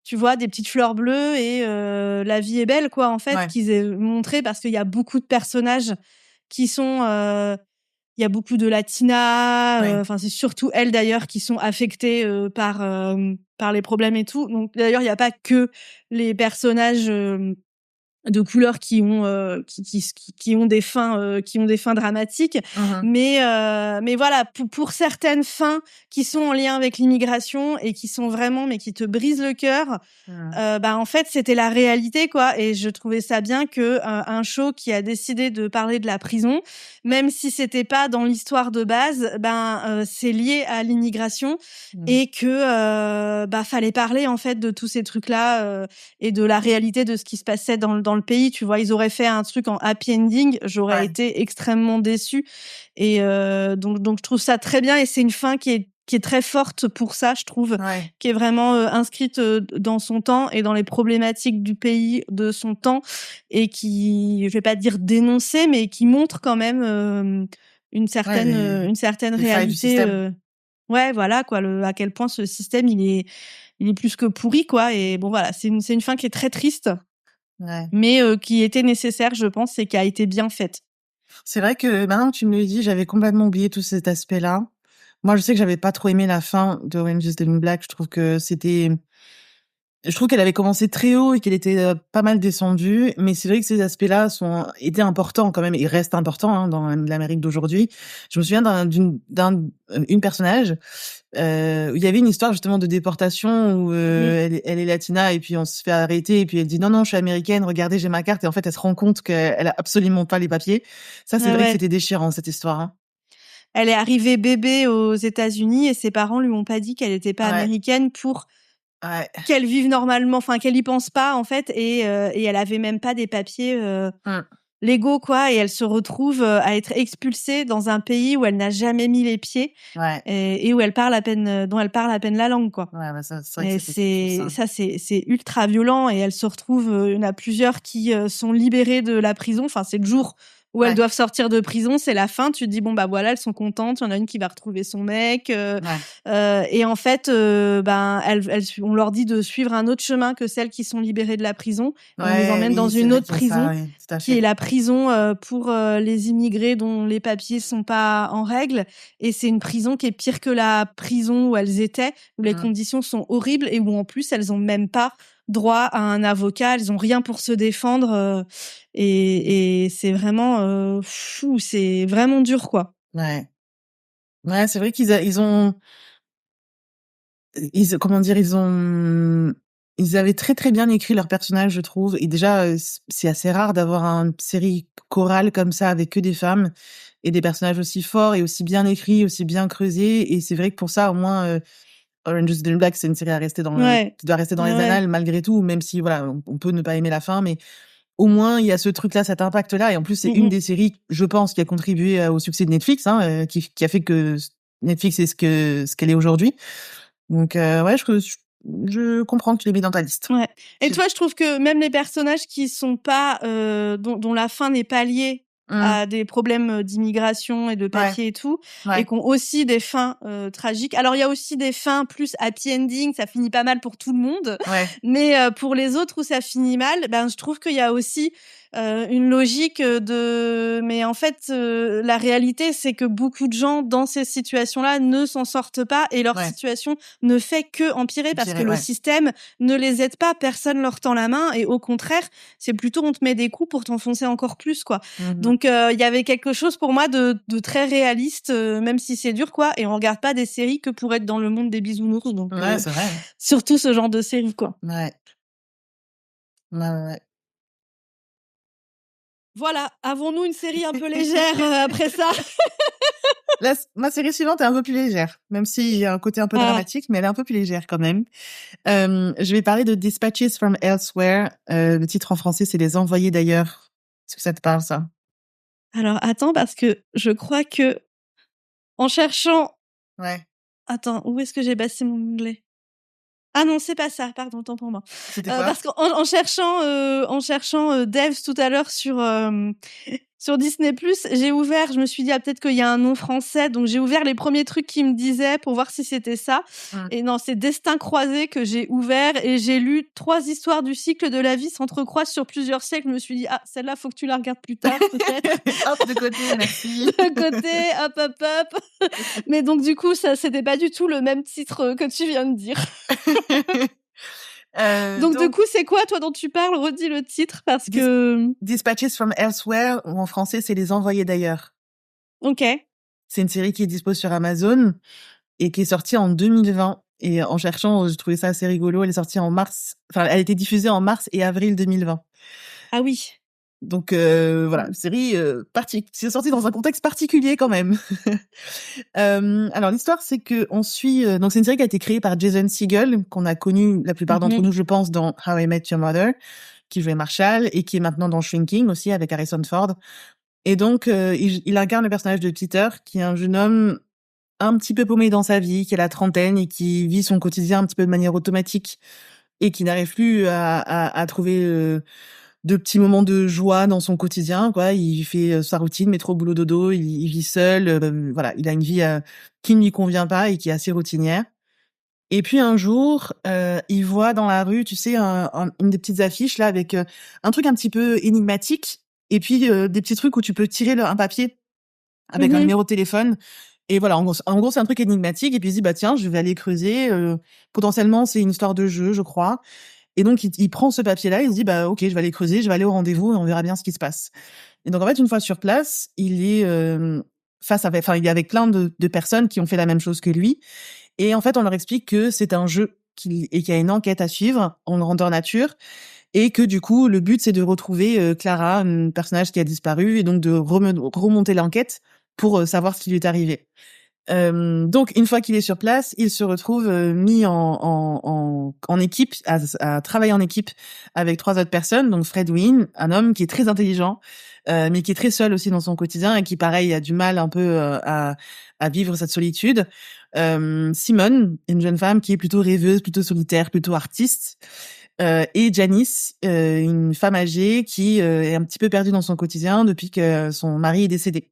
tu vois, des petites fleurs bleues et la vie est belle, quoi, en fait, qu'ils aient montré parce qu'il y a beaucoup de personnages qui sont il y a beaucoup de latinas, c'est surtout elles d'ailleurs qui sont affectées par les problèmes et tout. Donc d'ailleurs, il y a pas que les personnages de couleurs qui ont qui ont des fins dramatiques, mais voilà, pour certaines fins qui sont en lien avec l'immigration et qui sont vraiment mais qui te brisent le cœur, bah en fait c'était la réalité quoi. Et je trouvais ça bien que un show qui a décidé de parler de la prison, même si c'était pas dans l'histoire de base, c'est lié à l'immigration et que bah fallait parler en fait de tous ces trucs là et de la réalité de ce qui se passait dans le pays, tu vois. Ils auraient fait un truc en happy ending, j'aurais été extrêmement déçue. Et donc je trouve ça très bien. Et c'est une fin qui est très forte pour ça, je trouve, qui est vraiment inscrite dans son temps et dans les problématiques du pays de son temps, et qui, je vais pas dire dénoncer, mais qui montre quand même une certaine réalité. Ouais, voilà quoi, à quel point ce système il est plus que pourri quoi. Et bon voilà, c'est une fin qui est très triste. Mais qui était nécessaire, je pense, et qui a été bien faite. C'est vrai que maintenant que tu me le dis, j'avais complètement oublié tout cet aspect-là. Moi, je sais que j'avais pas trop aimé la fin de Orange is the New Black. Je trouve qu'elle avait commencé très haut et qu'elle était pas mal descendue, mais c'est vrai que ces aspects-là étaient importants quand même et restent importants dans l'Amérique d'aujourd'hui. Je me souviens d'une personnage où il y avait une histoire justement de déportation où elle est latina et puis on se fait arrêter et puis elle dit non je suis américaine, regardez j'ai ma carte, et en fait elle se rend compte qu'elle a absolument pas les papiers. Ça c'est vrai que c'était déchirant cette histoire. Elle est arrivée bébé aux États-Unis et ses parents lui ont pas dit qu'elle était pas américaine pour qu'elle vive normalement, enfin qu'elle y pense pas en fait, et elle avait même pas des papiers légaux quoi, et elle se retrouve à être expulsée dans un pays où elle n'a jamais mis les pieds et où elle parle à peine dont elle parle à peine la langue quoi. C'est ultra violent, et elle se retrouve, il y en a plusieurs qui sont libérées de la prison, enfin c'est le jour où elles doivent sortir de prison, c'est la fin, tu te dis bon bah voilà, elles sont contentes, il y en a une qui va retrouver son mec et en fait on leur dit de suivre un autre chemin que celles qui sont libérées de la prison. On les emmène dans une autre prison qui est la prison pour les immigrés dont les papiers sont pas en règle, et c'est une prison qui est pire que la prison où elles étaient, où les conditions sont horribles et où en plus elles ont même pas droit à un avocat, elles ont rien pour se défendre et c'est vraiment fou, c'est vraiment dur quoi. Ouais, c'est vrai ils avaient très très bien écrit leurs personnages, je trouve. Et déjà, c'est assez rare d'avoir une série chorale comme ça avec que des femmes et des personnages aussi forts et aussi bien écrits, aussi bien creusés. Et c'est vrai que pour ça, au moins, Orange is the New Black, c'est une série qui doit rester dans les annales malgré tout, même si voilà, on peut ne pas aimer la fin, mais au moins il y a ce truc-là, cet impact-là. Et en plus, c'est une des séries, je pense, qui a contribué au succès de Netflix, qui a fait que Netflix est ce qu'elle est aujourd'hui. Donc je comprends que tu l'aies mis dans ta liste. Ouais. Et toi, je trouve que même les personnages qui sont pas dont la fin n'est pas liée à des problèmes d'immigration et de papier et tout, et qui ont aussi des fins tragiques. Alors il y a aussi des fins plus happy ending, ça finit pas mal pour tout le monde, mais pour les autres où ça finit mal, je trouve qu'il y a aussi une logique mais en fait la réalité c'est que beaucoup de gens dans ces situations-là ne s'en sortent pas, et leur situation ne fait que empirer parce que le système ne les aide pas, personne leur tend la main, et au contraire c'est plutôt on te met des coups pour t'enfoncer encore plus quoi. Donc il y avait quelque chose pour moi de très réaliste, même si c'est dur quoi, et on regarde pas des séries que pour être dans le monde des bisounours, donc c'est vrai. surtout ce genre de série quoi. Ouais. Voilà, avons-nous une série un peu légère après ça? Ma série suivante est un peu plus légère, même s'il y a un côté un peu dramatique, mais elle est un peu plus légère quand même. Je vais parler de Dispatches from Elsewhere. Le titre en français, c'est Les Envoyés d'ailleurs. Est-ce que ça te parle, ça? Alors, attends, parce que je crois que en cherchant... Attends, où est-ce que j'ai baissé mon onglet? Ah non, c'est pas ça, pardon, autant pour moi. C'était quoi? Parce qu'en cherchant Devs tout à l'heure sur Disney+, j'ai ouvert, je me suis dit peut-être qu'il y a un nom français, donc j'ai ouvert les premiers trucs qui me disaient pour voir si c'était ça. Et non, c'est Destin croisé que j'ai ouvert, et j'ai lu 3 histoires du cycle de la vie s'entrecroisent sur plusieurs siècles. Je me suis dit celle-là faut que tu la regardes plus tard peut-être. Hop, de côté, merci. De côté, hop. Mais donc du coup ça c'était pas du tout le même titre que tu viens de dire. Donc, du coup, c'est quoi, toi, dont tu parles? Redis le titre, parce que... Dispatches from Elsewhere, ou en français, c'est Les Envoyés d'ailleurs. Ok. C'est une série qui est dispo sur Amazon et qui est sortie en 2020. Et en cherchant, je trouvais ça assez rigolo. Elle est sortie en mars, enfin, elle a été diffusée en mars et avril 2020. Ah oui. Donc voilà, une série c'est sorti dans un contexte particulier quand même. Alors l'histoire, c'est que on suit donc c'est une série qui a été créée par Jason Segel, qu'on a connu la plupart d'entre nous, je pense, dans How I Met Your Mother, qui jouait Marshall et qui est maintenant dans Shrinking aussi avec Harrison Ford. Et donc il incarne le personnage de Peter, qui est un jeune homme un petit peu paumé dans sa vie, qui a la trentaine et qui vit son quotidien un petit peu de manière automatique et qui n'arrive plus à trouver de petits moments de joie dans son quotidien, quoi. Il fait sa routine, métro, boulot, dodo, il vit seul, voilà, il a une vie qui ne lui convient pas et qui est assez routinière. Et puis un jour, il voit dans la rue, tu sais, une des petites affiches là avec un truc un petit peu énigmatique et puis des petits trucs où tu peux tirer un papier avec un numéro de téléphone. Et voilà, en gros, c'est un truc énigmatique. Et puis il se dit, bah tiens, je vais aller creuser. Potentiellement, c'est une histoire de jeu, je crois. Et donc, il prend ce papier-là, il se dit, bah ok, je vais aller creuser, je vais aller au rendez-vous et on verra bien ce qui se passe. Et donc, en fait, une fois sur place, il est il est avec plein de personnes qui ont fait la même chose que lui. Et en fait, on leur explique que c'est un jeu et qu'il y a une enquête à suivre en grandeur nature. Et que du coup, le but, c'est de retrouver Clara, un personnage qui a disparu, et donc de remonter l'enquête pour savoir ce qui lui est arrivé. Donc, une fois qu'il est sur place, il se retrouve mis en équipe, à travailler en équipe avec 3 autres personnes. Donc, Fred Wynn, un homme qui est très intelligent, mais qui est très seul aussi dans son quotidien et qui, pareil, a du mal un peu à vivre cette solitude. Simone, une jeune femme qui est plutôt rêveuse, plutôt solitaire, plutôt artiste. Et Janice, une femme âgée qui est un petit peu perdue dans son quotidien depuis que son mari est décédé.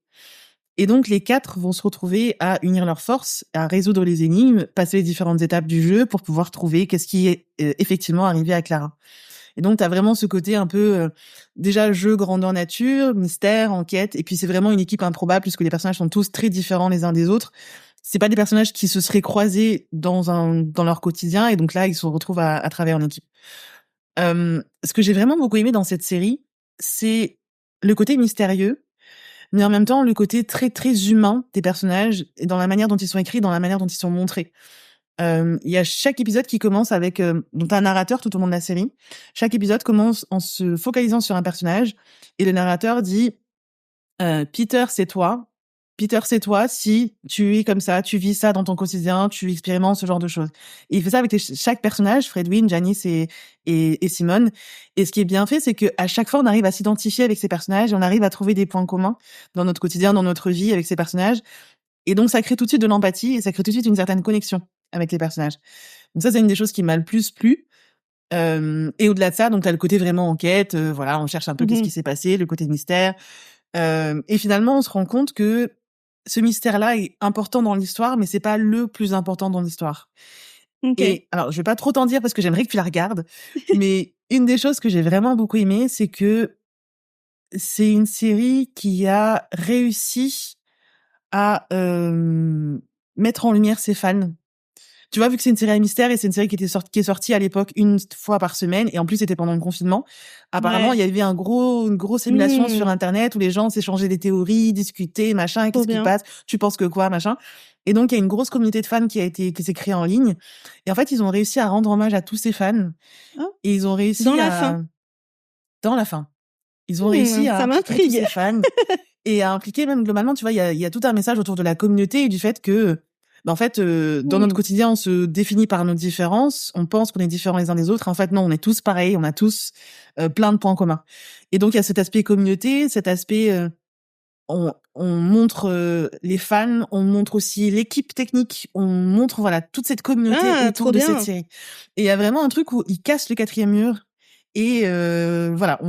Et donc, les 4 vont se retrouver à unir leurs forces, à résoudre les énigmes, passer les différentes étapes du jeu pour pouvoir trouver qu'est-ce qui est effectivement arrivé à Clara. Et donc, t'as vraiment ce côté un peu, déjà, jeu grandeur nature, mystère, enquête, et puis c'est vraiment une équipe improbable puisque les personnages sont tous très différents les uns des autres. C'est pas des personnages qui se seraient croisés dans leur quotidien, et donc là, ils se retrouvent à travailler en équipe. Ce que j'ai vraiment beaucoup aimé dans cette série, c'est le côté mystérieux, mais en même temps le côté très très humain des personnages et dans la manière dont ils sont écrits, dans la manière dont ils sont montrés. Il y a chaque épisode qui commence avec donc un narrateur tout au long de la série. Chaque épisode commence en se focalisant sur un personnage et le narrateur dit Peter, c'est toi. Peter, c'est toi si tu es comme ça, tu vis ça dans ton quotidien, tu expérimentes ce genre de choses. Et il fait ça avec chaque personnage, Fred Wynn, Janice et Simone. Et ce qui est bien fait, c'est que à chaque fois, on arrive à s'identifier avec ces personnages et on arrive à trouver des points communs dans notre quotidien, dans notre vie avec ces personnages. Et donc, ça crée tout de suite de l'empathie et ça crée tout de suite une certaine connexion avec les personnages. Donc ça, c'est une des choses qui m'a le plus plu. Et au-delà de ça, donc t'as le côté vraiment enquête, voilà, on cherche un peu qu'est-ce qui s'est passé, le côté mystère. Et finalement, on se rend compte que ce mystère-là est important dans l'histoire, mais c'est pas le plus important dans l'histoire. Ok. Et alors, je vais pas trop t'en dire parce que j'aimerais que tu la regardes, mais une des choses que j'ai vraiment beaucoup aimé, c'est que c'est une série qui a réussi à mettre en lumière ses fans. Tu vois, vu que c'est une série à mystère et c'est une série qui est sortie à l'époque une fois par semaine et en plus c'était pendant le confinement. Apparemment, il y avait une grosse simulation sur Internet où les gens s'échangeaient des théories, discutaient, machin, qu'est-ce qui passe, tu penses que quoi, machin. Et donc il y a une grosse communauté de fans qui s'est créée en ligne. Et en fait, ils ont réussi à rendre hommage à tous ces fans. Et ils ont réussi dans la fin. Ils ont réussi à impliquer tous ces fans et à impliquer même globalement, tu vois, il y a tout un message autour de la communauté et du fait que en fait, dans notre quotidien, on se définit par nos différences. On pense qu'on est différents les uns des autres. En fait, non, on est tous pareils. On a tous plein de points communs. Et donc, il y a cet aspect communauté, cet aspect... on montre les fans, on montre aussi l'équipe technique, on montre voilà toute cette communauté autour de cette série. Et il y a vraiment un truc où ils cassent le 4e mur. Et voilà,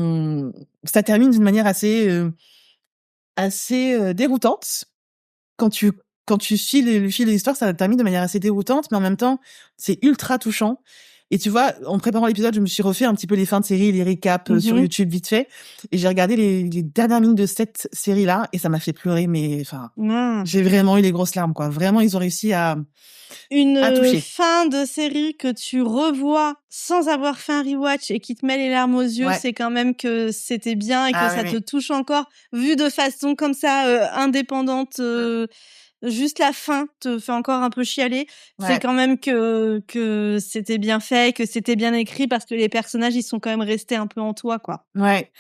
ça termine d'une manière assez déroutante. Quand tu suis le fil de l'histoire, ça termine de manière assez déroutante, mais en même temps, c'est ultra touchant. Et tu vois, en préparant l'épisode, je me suis refait un petit peu les fins de série, les récaps sur YouTube vite fait. Et j'ai regardé les dernières minutes de cette série-là et ça m'a fait pleurer. Mais enfin, j'ai vraiment eu les grosses larmes, quoi. Vraiment, ils ont réussi à toucher. Fin de série que tu revois sans avoir fait un rewatch et qui te met les larmes aux yeux, c'est quand même que c'était bien et que ça te touche encore. Vu de façon comme ça, indépendante, juste la fin te fait encore un peu chialer. C'est quand même que c'était bien fait, que c'était bien écrit parce que les personnages, ils sont quand même restés un peu en toi, quoi. Ouais.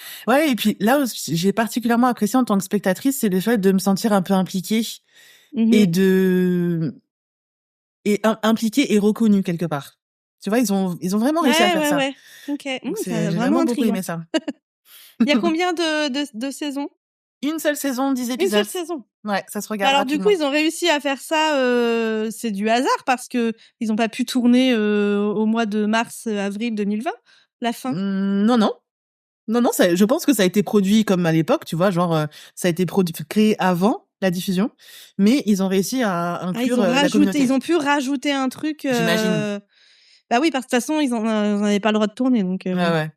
Et puis là où j'ai particulièrement apprécié en tant que spectatrice, c'est le fait de me sentir un peu impliquée impliquée et reconnue quelque part. Tu vois, ils ont vraiment réussi à faire ça. OK. J'ai vraiment beaucoup aimé ça. Il y a combien de saisons? Une seule saison, 10 épisodes. Une seule saison. Ouais, ça se regarde Alors rapidement. du coup, ils ont réussi à faire ça, c'est du hasard parce que ils ont pas pu tourner au mois de mars-avril 2020, la fin? Non, je pense que ça a été produit comme à l'époque, tu vois, genre ça a été créé avant la diffusion, mais ils ont réussi à inclure la communauté. Ils ont pu rajouter un truc. J'imagine. Bah oui, parce que de toute façon, ils en avaient pas le droit de tourner, donc. Ouais.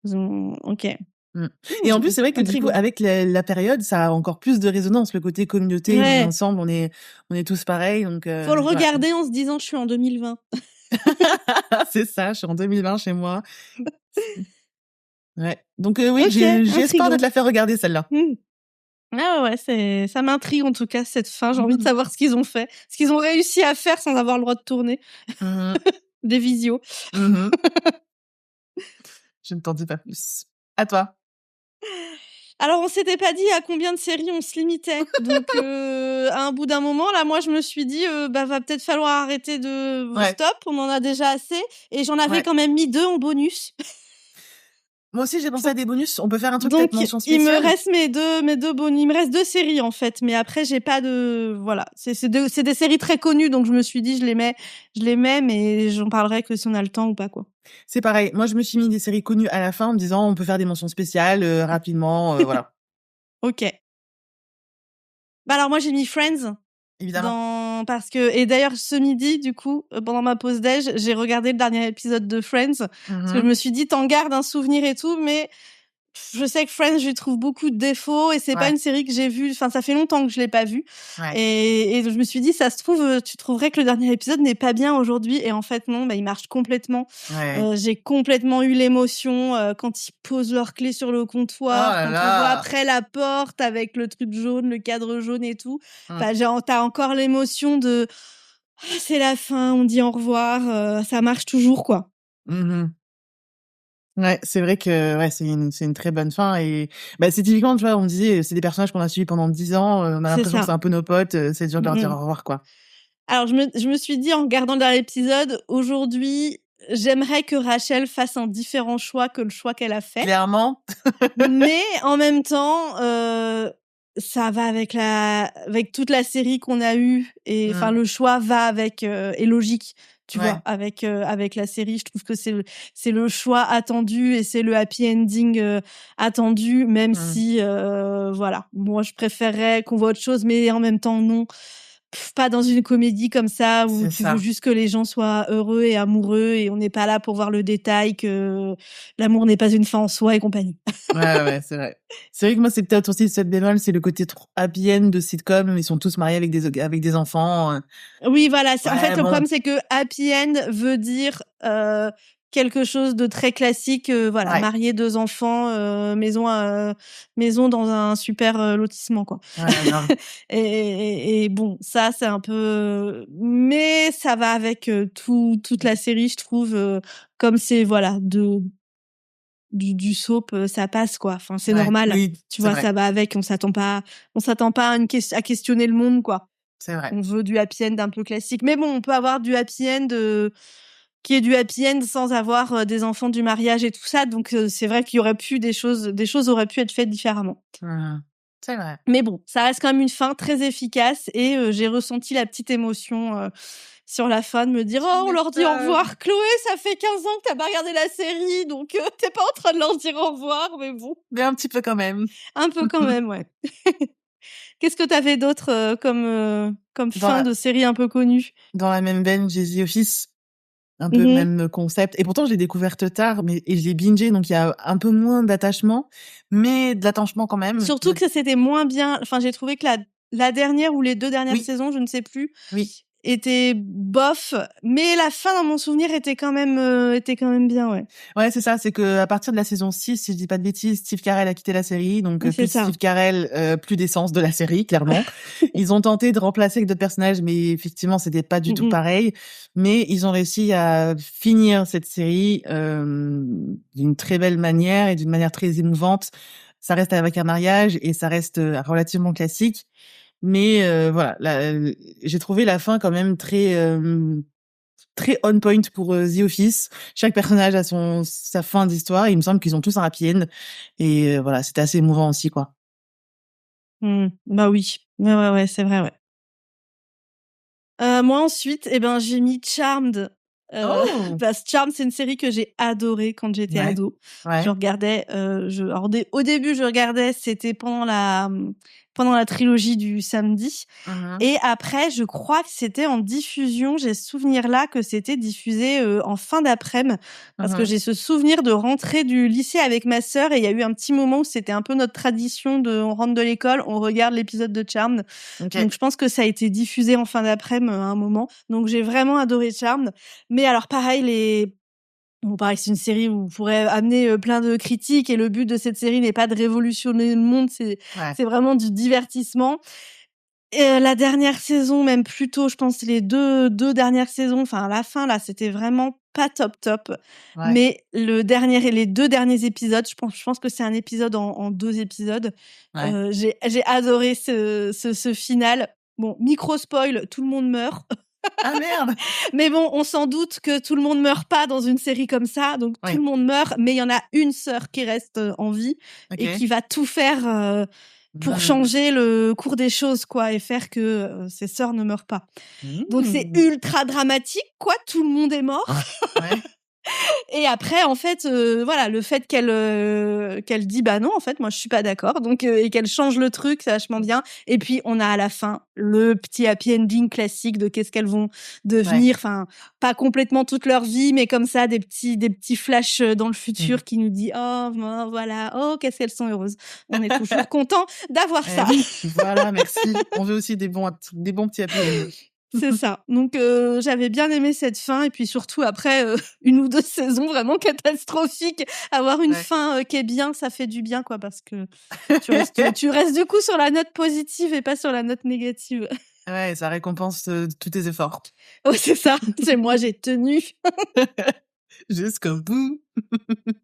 Ils ont... Ok. Et en plus, c'est vrai que du coup, avec la période, ça a encore plus de résonance, le côté communauté, on est ensemble, on est tous pareils, donc. Faut le regarder en se disant, je suis en 2020. C'est ça, je suis en 2020 chez moi. Ouais. Donc oui, j'ai espoir de te la faire regarder celle-là. Ah ouais, ça m'intrigue en tout cas cette fin. J'ai envie de savoir ce qu'ils ont fait, ce qu'ils ont réussi à faire sans avoir le droit de tourner. Des visios. Je ne t'en dis pas plus. À toi. Alors, on s'était pas dit à combien de séries on se limitait. Donc, à un bout d'un moment, là, moi, je me suis dit, va peut-être falloir arrêter de... Stop, on en a déjà assez. Et j'en avais quand même mis 2 en bonus. Moi aussi, j'ai pensé à des bonus. On peut faire un truc peut-être mention spéciale. Il me reste mes deux bonus. Il me reste 2 séries, en fait. Mais après, j'ai pas de... Voilà. C'est des séries très connues, donc je me suis dit, je les mets, mais j'en parlerai que si on a le temps ou pas, quoi. C'est pareil. Moi, je me suis mis des séries connues à la fin en me disant, on peut faire des mentions spéciales, rapidement, voilà. Ok. Bah alors, moi, j'ai mis Friends. Évidemment. Parce que, et d'ailleurs, ce midi, du coup, pendant ma pause déj, j'ai regardé le dernier épisode de Friends. Parce que je me suis dit, t'en gardes un souvenir et tout, mais je sais que Friends, je lui trouve beaucoup de défauts et c'est pas une série que j'ai vue. Enfin, ça fait longtemps que je l'ai pas vue. Et je me suis dit, ça se trouve, tu trouverais que le dernier épisode n'est pas bien aujourd'hui. Et en fait, non, il marche complètement. J'ai complètement eu l'émotion quand ils posent leurs clés sur le comptoir, quand on voit après la porte avec le truc jaune, le cadre jaune et tout. T'as encore l'émotion de c'est la fin, on dit au revoir, ça marche toujours, quoi. Ouais, c'est vrai que c'est une très bonne fin et c'est typiquement, tu vois, on disait c'est des personnages qu'on a suivis pendant 10 ans, on a l'impression que c'est un peu nos potes, c'est dur de leur dire au revoir, quoi. Alors je me suis dit en regardant le dernier épisode, aujourd'hui, j'aimerais que Rachel fasse un différent choix que le choix qu'elle a fait. Clairement. Mais en même temps, ça va avec toute la série qu'on a eue et enfin le choix va avec est logique. Tu vois, avec la série, je trouve que c'est le choix attendu et c'est le happy ending attendu, même si voilà, moi je préférerais qu'on voit autre chose, mais en même temps non, pas dans une comédie comme ça où tu veux juste que les gens soient heureux et amoureux et on n'est pas là pour voir le détail que l'amour n'est pas une fin en soi et compagnie. Ouais, c'est vrai. C'est vrai que moi c'est peut-être aussi cette bémol, c'est le côté trop happy end de sitcom, ils sont tous mariés avec des enfants. Oui, voilà, en fait le problème c'est que happy end veut dire quelque chose de très classique, voilà, marié, 2 enfants, maison dans un super lotissement, quoi. Et bon, ça c'est un peu, mais ça va avec toute la série, je trouve, comme c'est voilà du soap, ça passe, quoi. Enfin, c'est normal. Oui, tu vois, ça va avec. On s'attend pas à questionner le monde, quoi. C'est vrai. On veut du happy end un peu classique. Mais bon, on peut avoir du happy end qui est du happy end sans avoir des enfants, du mariage et tout ça. Donc, c'est vrai qu'il y aurait pu des choses auraient pu être faites différemment. C'est vrai. Mais bon, ça reste quand même une fin très efficace et j'ai ressenti la petite émotion sur la fin de me dire on leur dit au revoir. Chloé, ça fait 15 ans que t'as pas regardé la série, donc t'es pas en train de leur dire au revoir, mais bon. Mais un petit peu quand même. Un peu quand même, ouais. Qu'est-ce que t'avais d'autre comme fin de série un peu connue? Dans la même veine, j'ai The Office. un peu le même concept. Et pourtant, je l'ai découverte tard, et je l'ai bingé, donc il y a un peu moins d'attachement, mais de l'attachement quand même. Surtout que c'était moins bien. Enfin, j'ai trouvé que la dernière ou les 2 dernières saisons, je ne sais plus, était bof, mais la fin, dans mon souvenir, était quand même bien, ouais. Ouais, c'est ça. C'est que à partir de la saison 6, si je dis pas de bêtises, Steve Carell a quitté la série, donc plus Steve Carell, plus d'essence de la série, clairement. Ils ont tenté de remplacer avec d'autres personnages, mais effectivement, c'était pas du tout pareil. Mais ils ont réussi à finir cette série d'une très belle manière et d'une manière très émouvante. Ça reste avec un mariage et ça reste relativement classique. Mais voilà, j'ai trouvé la fin quand même très on point pour The Office. Chaque personnage a sa fin d'histoire. Et il me semble qu'ils ont tous un happy end. Et voilà, c'était assez émouvant aussi, quoi. Bah oui, ouais, c'est vrai, ouais. Moi ensuite, j'ai mis Charmed. Parce que Charmed, c'est une série que j'ai adorée quand j'étais ado. Je regardais, au début, je regardais, c'était pendant la trilogie du samedi. Et après, je crois que c'était en diffusion. J'ai ce souvenir-là que c'était diffusé en fin d'après-midi. Parce que j'ai ce souvenir de rentrer du lycée avec ma sœur et il y a eu un petit moment où c'était un peu notre tradition on rentre de l'école, on regarde l'épisode de Charmed. Donc, je pense que ça a été diffusé en fin d'après-midi à un moment. Donc, j'ai vraiment adoré Charmed. Mais alors, pareil, pareil, c'est une série où on pourrait amener plein de critiques et le but de cette série n'est pas de révolutionner le monde, c'est vraiment du divertissement. Et la dernière saison, même plus tôt, je pense les deux dernières saisons, enfin à la fin là, c'était vraiment pas top. Mais les 2 derniers épisodes, je pense que c'est un épisode en 2 épisodes. J'ai adoré ce final. Bon, micro spoil, tout le monde meurt. Ah merde. Mais bon, on s'en doute que tout le monde meurt pas dans une série comme ça, donc tout le monde meurt, mais il y en a une sœur qui reste en vie et qui va tout faire pour changer le cours des choses, quoi, et faire que ses sœurs ne meurent pas. Donc c'est ultra dramatique, quoi, tout le monde est mort. Et après, en fait, voilà, le fait qu'elle dit bah non, en fait, moi je suis pas d'accord, donc et qu'elle change le truc, c'est vachement bien. Et puis on a à la fin le petit happy ending classique de qu'est-ce qu'elles vont devenir, enfin pas complètement toute leur vie, mais comme ça des petits flashs dans le futur qui nous dit oh voilà, oh qu'est-ce qu'elles sont heureuses. On est toujours content d'avoir ça. Oui, voilà, merci. On veut aussi des bons petits happy ending. C'est ça. Donc j'avais bien aimé cette fin et puis surtout après 1 ou 2 saisons vraiment catastrophiques, avoir une fin qui est bien, ça fait du bien, quoi, parce que tu restes du coup sur la note positive et pas sur la note négative. Ouais, ça récompense tous tes efforts. Ouais, c'est ça. C'est moi, j'ai tenu. Jusqu'au bout.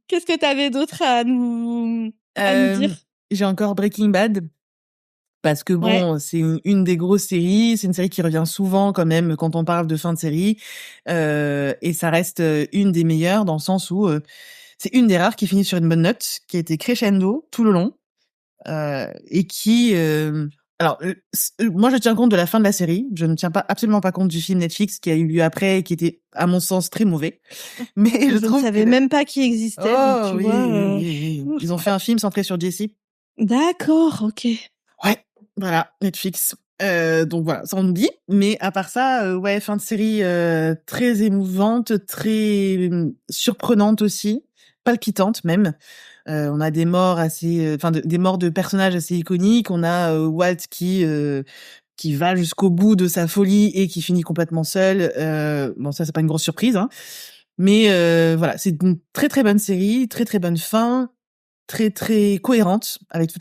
Qu'est-ce que t'avais d'autre à nous dire? J'ai encore Breaking Bad. Parce que bon, c'est une des grosses séries, c'est une série qui revient souvent quand même quand on parle de fin de série, et ça reste une des meilleures dans le sens où c'est une des rares qui finit sur une bonne note, qui a été crescendo tout le long, et qui alors moi je tiens compte de la fin de la série, je ne tiens absolument pas compte du film Netflix qui a eu lieu après et qui était à mon sens très mauvais. Mais je ne savais même pas qu'il existait. Oh donc, oui. Ils ont fait un film centré sur Jesse. D'accord, OK. Ouais. Voilà, Netflix. Donc voilà, ça on oublie. Mais à part ça, fin de série très émouvante, très surprenante aussi, palpitante même. On a des morts des morts de personnages assez iconiques. On a Walt qui va jusqu'au bout de sa folie et qui finit complètement seul. Bon, ça c'est pas une grosse surprise, hein. Mais voilà, c'est une très très bonne série, très très bonne fin, très très cohérente avec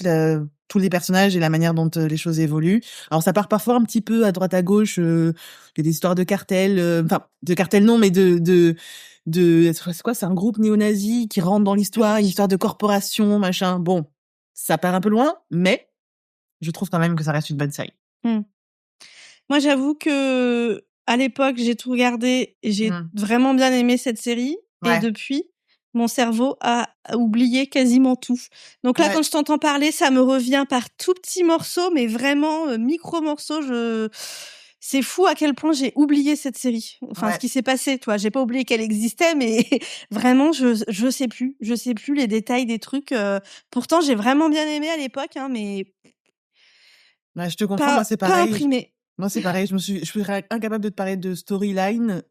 tous les personnages et la manière dont les choses évoluent. Alors ça part parfois un petit peu à droite à gauche, il y a des histoires de cartels, de cartels non, mais c'est quoi, c'est un groupe néo-nazi qui rentre dans l'histoire, une histoire de corporation, machin. Bon, ça part un peu loin, mais je trouve quand même que ça reste une bonne série. Moi, j'avoue que à l'époque, j'ai tout regardé et j'ai vraiment bien aimé cette série. Et depuis, mon cerveau a oublié quasiment tout. Donc là, quand je t'entends parler, ça me revient par tout petits morceaux, mais vraiment micro-morceaux. C'est fou à quel point j'ai oublié cette série. Enfin, ce qui s'est passé, toi. J'ai pas oublié qu'elle existait, mais vraiment, je sais plus. Je sais plus les détails des trucs. Pourtant, j'ai vraiment bien aimé à l'époque, hein, mais... je te comprends, moi c'est pareil. Pas imprimé. Moi, c'est pareil. Je suis incapable de te parler de storyline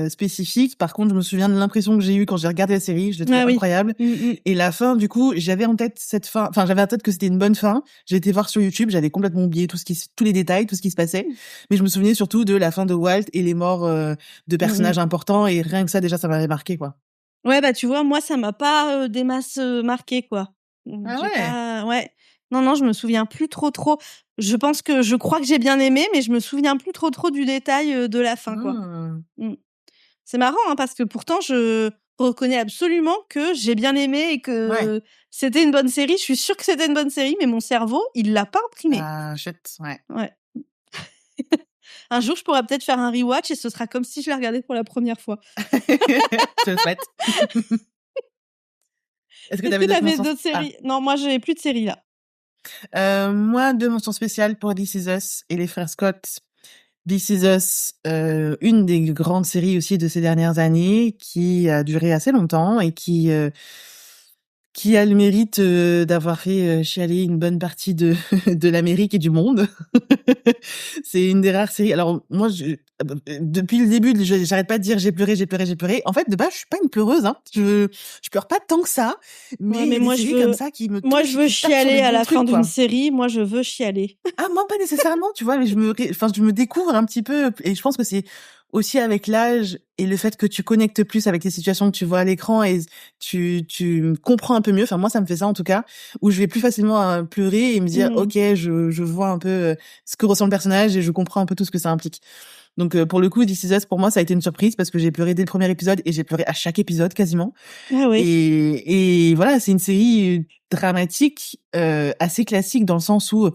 spécifique. Par contre, je me souviens de l'impression que j'ai eue quand j'ai regardé la série. Je l'ai trouvée incroyable. Et la fin, du coup, j'avais en tête cette fin. Enfin, j'avais en tête que c'était une bonne fin. J'ai été voir sur YouTube. J'avais complètement oublié tous les détails, tout ce qui se passait. Mais je me souvenais surtout de la fin de Walt et les morts de personnages importants. Et rien que ça, déjà, ça m'avait marqué, quoi. Ouais, bah tu vois, moi, ça m'a pas des masses marqué, quoi. Ah ouais. Ouais. Non, je me souviens plus trop. Je crois que j'ai bien aimé, mais je me souviens plus trop du détail de la fin, quoi. C'est marrant, hein, parce que pourtant, je reconnais absolument que j'ai bien aimé et que c'était une bonne série. Je suis sûre que c'était une bonne série, mais mon cerveau, il l'a pas imprimé. Ah, chouette, ouais. Un jour, je pourrais peut-être faire un rewatch et ce sera comme si je la regardais pour la première fois. Je te le souhaite. Est-ce que t'avais d'autres séries? Non, moi, j'ai plus de séries, là. Moi, 2 mentions spéciales pour This Is Us et les frères Scott. This Is Us, une des grandes séries aussi de ces dernières années, qui a duré assez longtemps et qui a le mérite d'avoir fait chialer une bonne partie de de l'Amérique et du monde. C'est une des rares séries. Alors moi, depuis le début, j'arrête pas de dire j'ai pleuré. En fait, de base, je suis pas une pleureuse, hein. Je pleure pas tant que ça, mais moi, des séries comme ça qui me touchent, moi, je veux qui tapent sur chialer les à bons la trucs, fin quoi. d'une série. Moi, je veux chialer. Ah, moi, pas nécessairement, tu vois, mais je me découvre un petit peu, et je pense que c'est aussi avec l'âge et le fait que tu connectes plus avec les situations que tu vois à l'écran et tu comprends un peu mieux. Enfin, moi, ça me fait ça, en tout cas, où je vais plus facilement pleurer et me dire, OK, je vois un peu ce que ressent le personnage et je comprends un peu tout ce que ça implique. Donc, pour le coup, This Is Us, pour moi, ça a été une surprise parce que j'ai pleuré dès le premier épisode et j'ai pleuré à chaque épisode, quasiment. Ah oui. Et voilà, c'est une série dramatique, assez classique dans le sens où,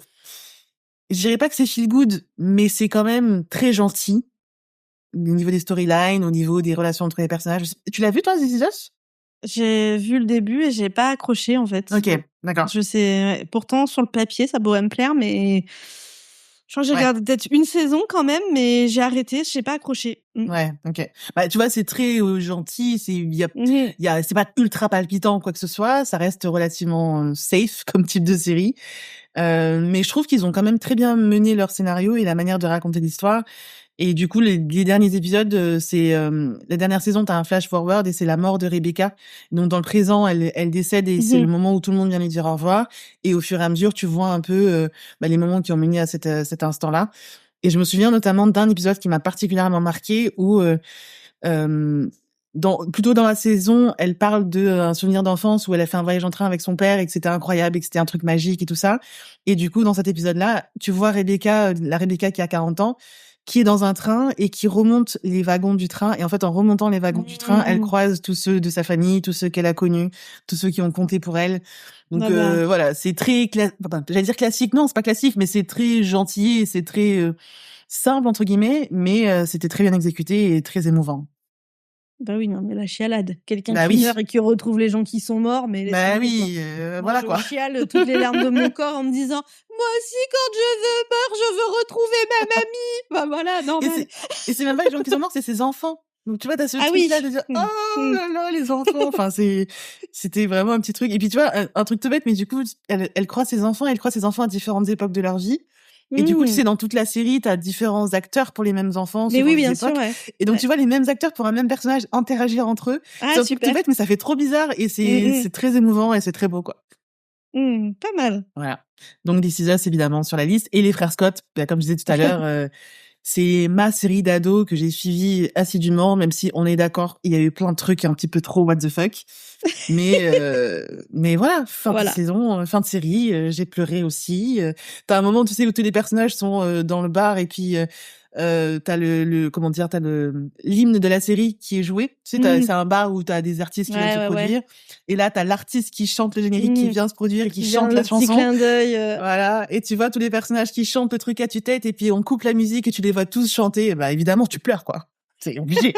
je dirais pas que c'est feel good, mais c'est quand même très gentil. Au niveau des storylines, au niveau des relations entre les personnages. Tu l'as vu, toi, This Is Us? J'ai vu le début et j'ai pas accroché, en fait. OK, d'accord. Je sais, pourtant, sur le papier, ça pourrait me plaire, mais je crois que j'ai regardé peut-être une saison quand même, mais j'ai arrêté, j'ai pas accroché. Ouais, OK. Bah, tu vois, c'est très gentil, c'est pas ultra palpitant, quoi que ce soit. Ça reste relativement safe comme type de série. Mais je trouve qu'ils ont quand même très bien mené leur scénario et la manière de raconter l'histoire. Et du coup, les derniers épisodes, la dernière saison, t'as un flash forward et c'est la mort de Rebecca. Donc, dans le présent, elle décède et c'est le moment où tout le monde vient lui dire au revoir. Et au fur et à mesure, tu vois un peu les moments qui ont mené à cet instant-là. Et je me souviens notamment d'un épisode qui m'a particulièrement marqué où plutôt dans la saison, elle parle d'un souvenir d'enfance où elle a fait un voyage en train avec son père et que c'était incroyable et que c'était un truc magique et tout ça. Et du coup, dans cet épisode-là, tu vois la Rebecca qui a 40 ans, qui est dans un train et qui remonte les wagons du train. Et en fait, en remontant les wagons du train, elle croise tous ceux de sa famille, tous ceux qu'elle a connus, tous ceux qui ont compté pour elle. Donc voilà, c'est très j'allais dire classique. Non, c'est pas classique, mais c'est très gentil et c'est très simple entre guillemets, mais c'était très bien exécuté et très émouvant. Bah oui, non, mais la chialade. Quelqu'un Bah qui oui. meurt et qui retrouve les gens qui sont morts, mais Bah oui, voilà quoi. Je chiale toutes les larmes de mon corps en me disant moi aussi quand je meurs, je veux retrouver ma mamie. Bah voilà, normal. Et c'est même pas les gens qui sont morts, c'est ses enfants. Donc tu vois, t'as ce truc-là de dire oh là là les enfants. Enfin c'était vraiment un petit truc. Et puis tu vois un truc tout bête, mais du coup elle croise ses enfants à différentes époques de leur vie. Et du coup, tu sais, dans toute la série, t'as différents acteurs pour les mêmes enfants. Mais oui, bien sûr, ouais. Et donc, tu vois les mêmes acteurs pour un même personnage interagir entre eux. Ah, c'est super. tout bête, mais ça fait trop bizarre et c'est très émouvant et c'est très beau, quoi. Pas mal. Voilà. Donc, This Is Us, évidemment, sur la liste. Et les frères Scott, comme je disais tout à l'heure, c'est ma série d'ados que j'ai suivie assidûment, même si on est d'accord, il y a eu plein de trucs un petit peu trop what the fuck. Mais voilà, fin de saison, fin de série, j'ai pleuré aussi. T'as un moment, tu sais, où tous les personnages sont dans le bar et puis t'as t'as l'hymne de la série qui est joué. Tu sais, c'est un bar où t'as des artistes qui viennent se produire. Et là, t'as l'artiste qui chante le générique qui vient se produire et qui chante la chanson. Petit clin d'œil. Voilà. Et tu vois tous les personnages qui chantent le truc à tue-tête et puis on coupe la musique et tu les vois tous chanter. Et bah, évidemment, tu pleures, quoi. C'est obligé.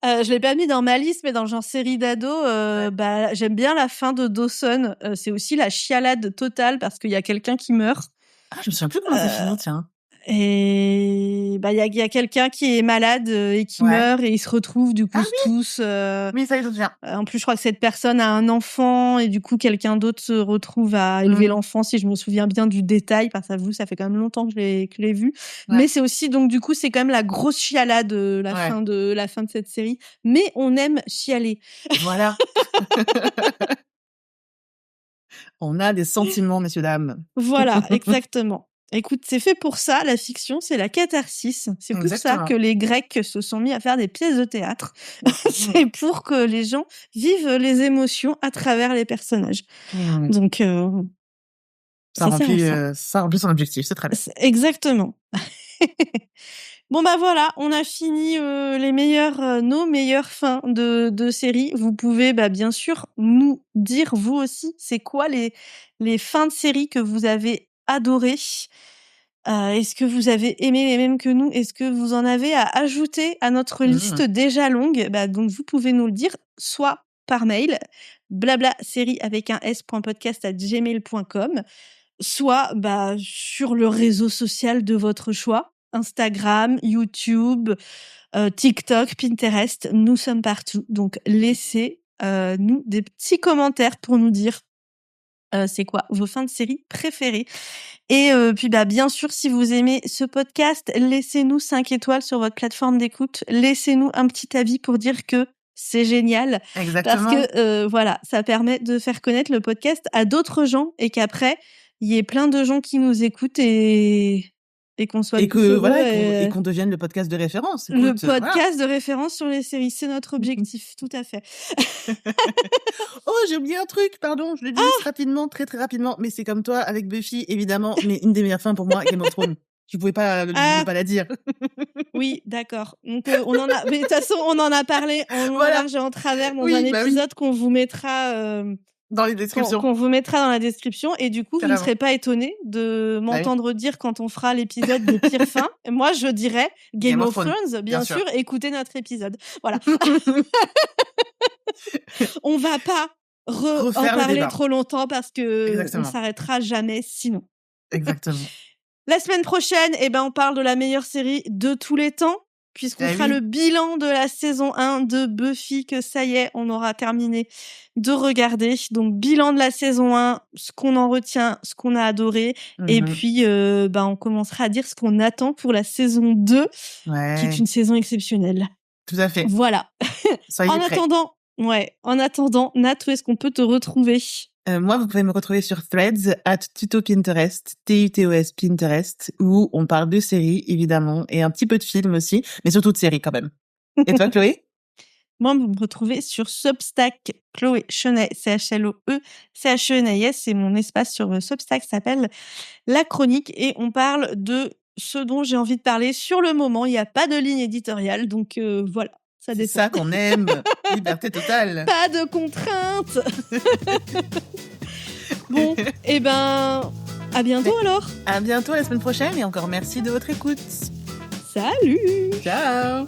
Je l'ai pas mis dans ma liste, mais dans le genre série d'ados, bah, j'aime bien la fin de Dawson. C'est aussi la chialade totale parce qu'il y a quelqu'un qui meurt. Ah, je me souviens plus comment c'est fini, tiens. Et bah il y a quelqu'un qui est malade et qui meurt et ils se retrouvent du coup tous. Oui, ça, je me souviens. En plus, je crois que cette personne a un enfant et du coup quelqu'un d'autre se retrouve à élever l'enfant. Si je me souviens bien du détail, parce que ça fait quand même longtemps que je l'ai vu. Ouais. Mais c'est aussi donc du coup c'est quand même la grosse chialade la fin de cette série. Mais on aime chialer. Voilà. On a des sentiments, messieurs dames. Voilà, exactement. Écoute, c'est fait pour ça, la fiction, c'est la catharsis. C'est pour ça que les Grecs se sont mis à faire des pièces de théâtre. C'est pour que les gens vivent les émotions à travers les personnages. Donc, ça remplit son objectif, c'est très bien. Exactement. Bon bah voilà, on a fini nos meilleures fins de séries. Vous pouvez bien sûr nous dire vous aussi, c'est quoi les fins de séries que vous avez adorées. Est-ce que vous avez aimé les mêmes que nous? Est-ce que vous en avez à ajouter à notre liste déjà longue? Donc vous pouvez nous le dire, soit par mail, blablasérie avec un s.podcast@gmail.com, soit sur le réseau social de votre choix, Instagram, YouTube, TikTok, Pinterest, nous sommes partout. Donc laissez nous des petits commentaires pour nous dire c'est quoi vos fins de série préférées. Et puis bien sûr, si vous aimez ce podcast, laissez-nous 5 étoiles sur votre plateforme d'écoute. Laissez-nous un petit avis pour dire que c'est génial. Exactement. Parce que voilà, ça permet de faire connaître le podcast à d'autres gens et qu'après, il y ait plein de gens qui nous écoutent et qu'on soit et que qu'on devienne le podcast de référence. Écoute, le podcast de référence sur les séries, c'est notre objectif, tout à fait. Oh, j'ai oublié un truc, pardon, je le dis rapidement, très très rapidement, mais c'est comme toi avec Buffy, évidemment, mais une des meilleures fins pour moi, Game of Thrones. Je pouvais pas pas la dire. Oui, d'accord. Donc on en a, mais de toute façon, on en a parlé en large et en travers dans un épisode qu'on vous mettra. Dans les descriptions. Qu'on vous mettra dans la description. Et du coup, vous ne serez pas étonnés de m'entendre dire quand on fera l'épisode de pire fin. Moi, je dirais Game of Thrones, bien sûr. Écoutez notre épisode. Voilà. On va pas en parler trop longtemps parce que on s'arrêtera jamais sinon. Exactement. La semaine prochaine, on parle de la meilleure série de tous les temps. Puisqu'on fera le bilan de la saison 1 de Buffy, que ça y est, on aura terminé de regarder. Donc, bilan de la saison 1, ce qu'on en retient, ce qu'on a adoré. Et puis, on commencera à dire ce qu'on attend pour la saison 2, qui est une saison exceptionnelle. Tout à fait. Voilà. En attendant, Nat, où est-ce qu'on peut te retrouver ? Moi, vous pouvez me retrouver sur Threads @tutopinterest, TUTOS Pinterest, où on parle de séries, évidemment, et un petit peu de films aussi, mais surtout de séries quand même. Et toi, Chloé? Moi, vous me retrouvez sur Substack, Chloé Chenet, CHLOE, CHENAIS, c'est mon espace sur Substack, ça s'appelle La Chronique, et on parle de ce dont j'ai envie de parler sur le moment. Il n'y a pas de ligne éditoriale, donc voilà. C'est ça qu'on aime, liberté totale. Pas de contraintes. Bon, à bientôt alors. À bientôt la semaine prochaine et encore merci de votre écoute. Salut. Ciao.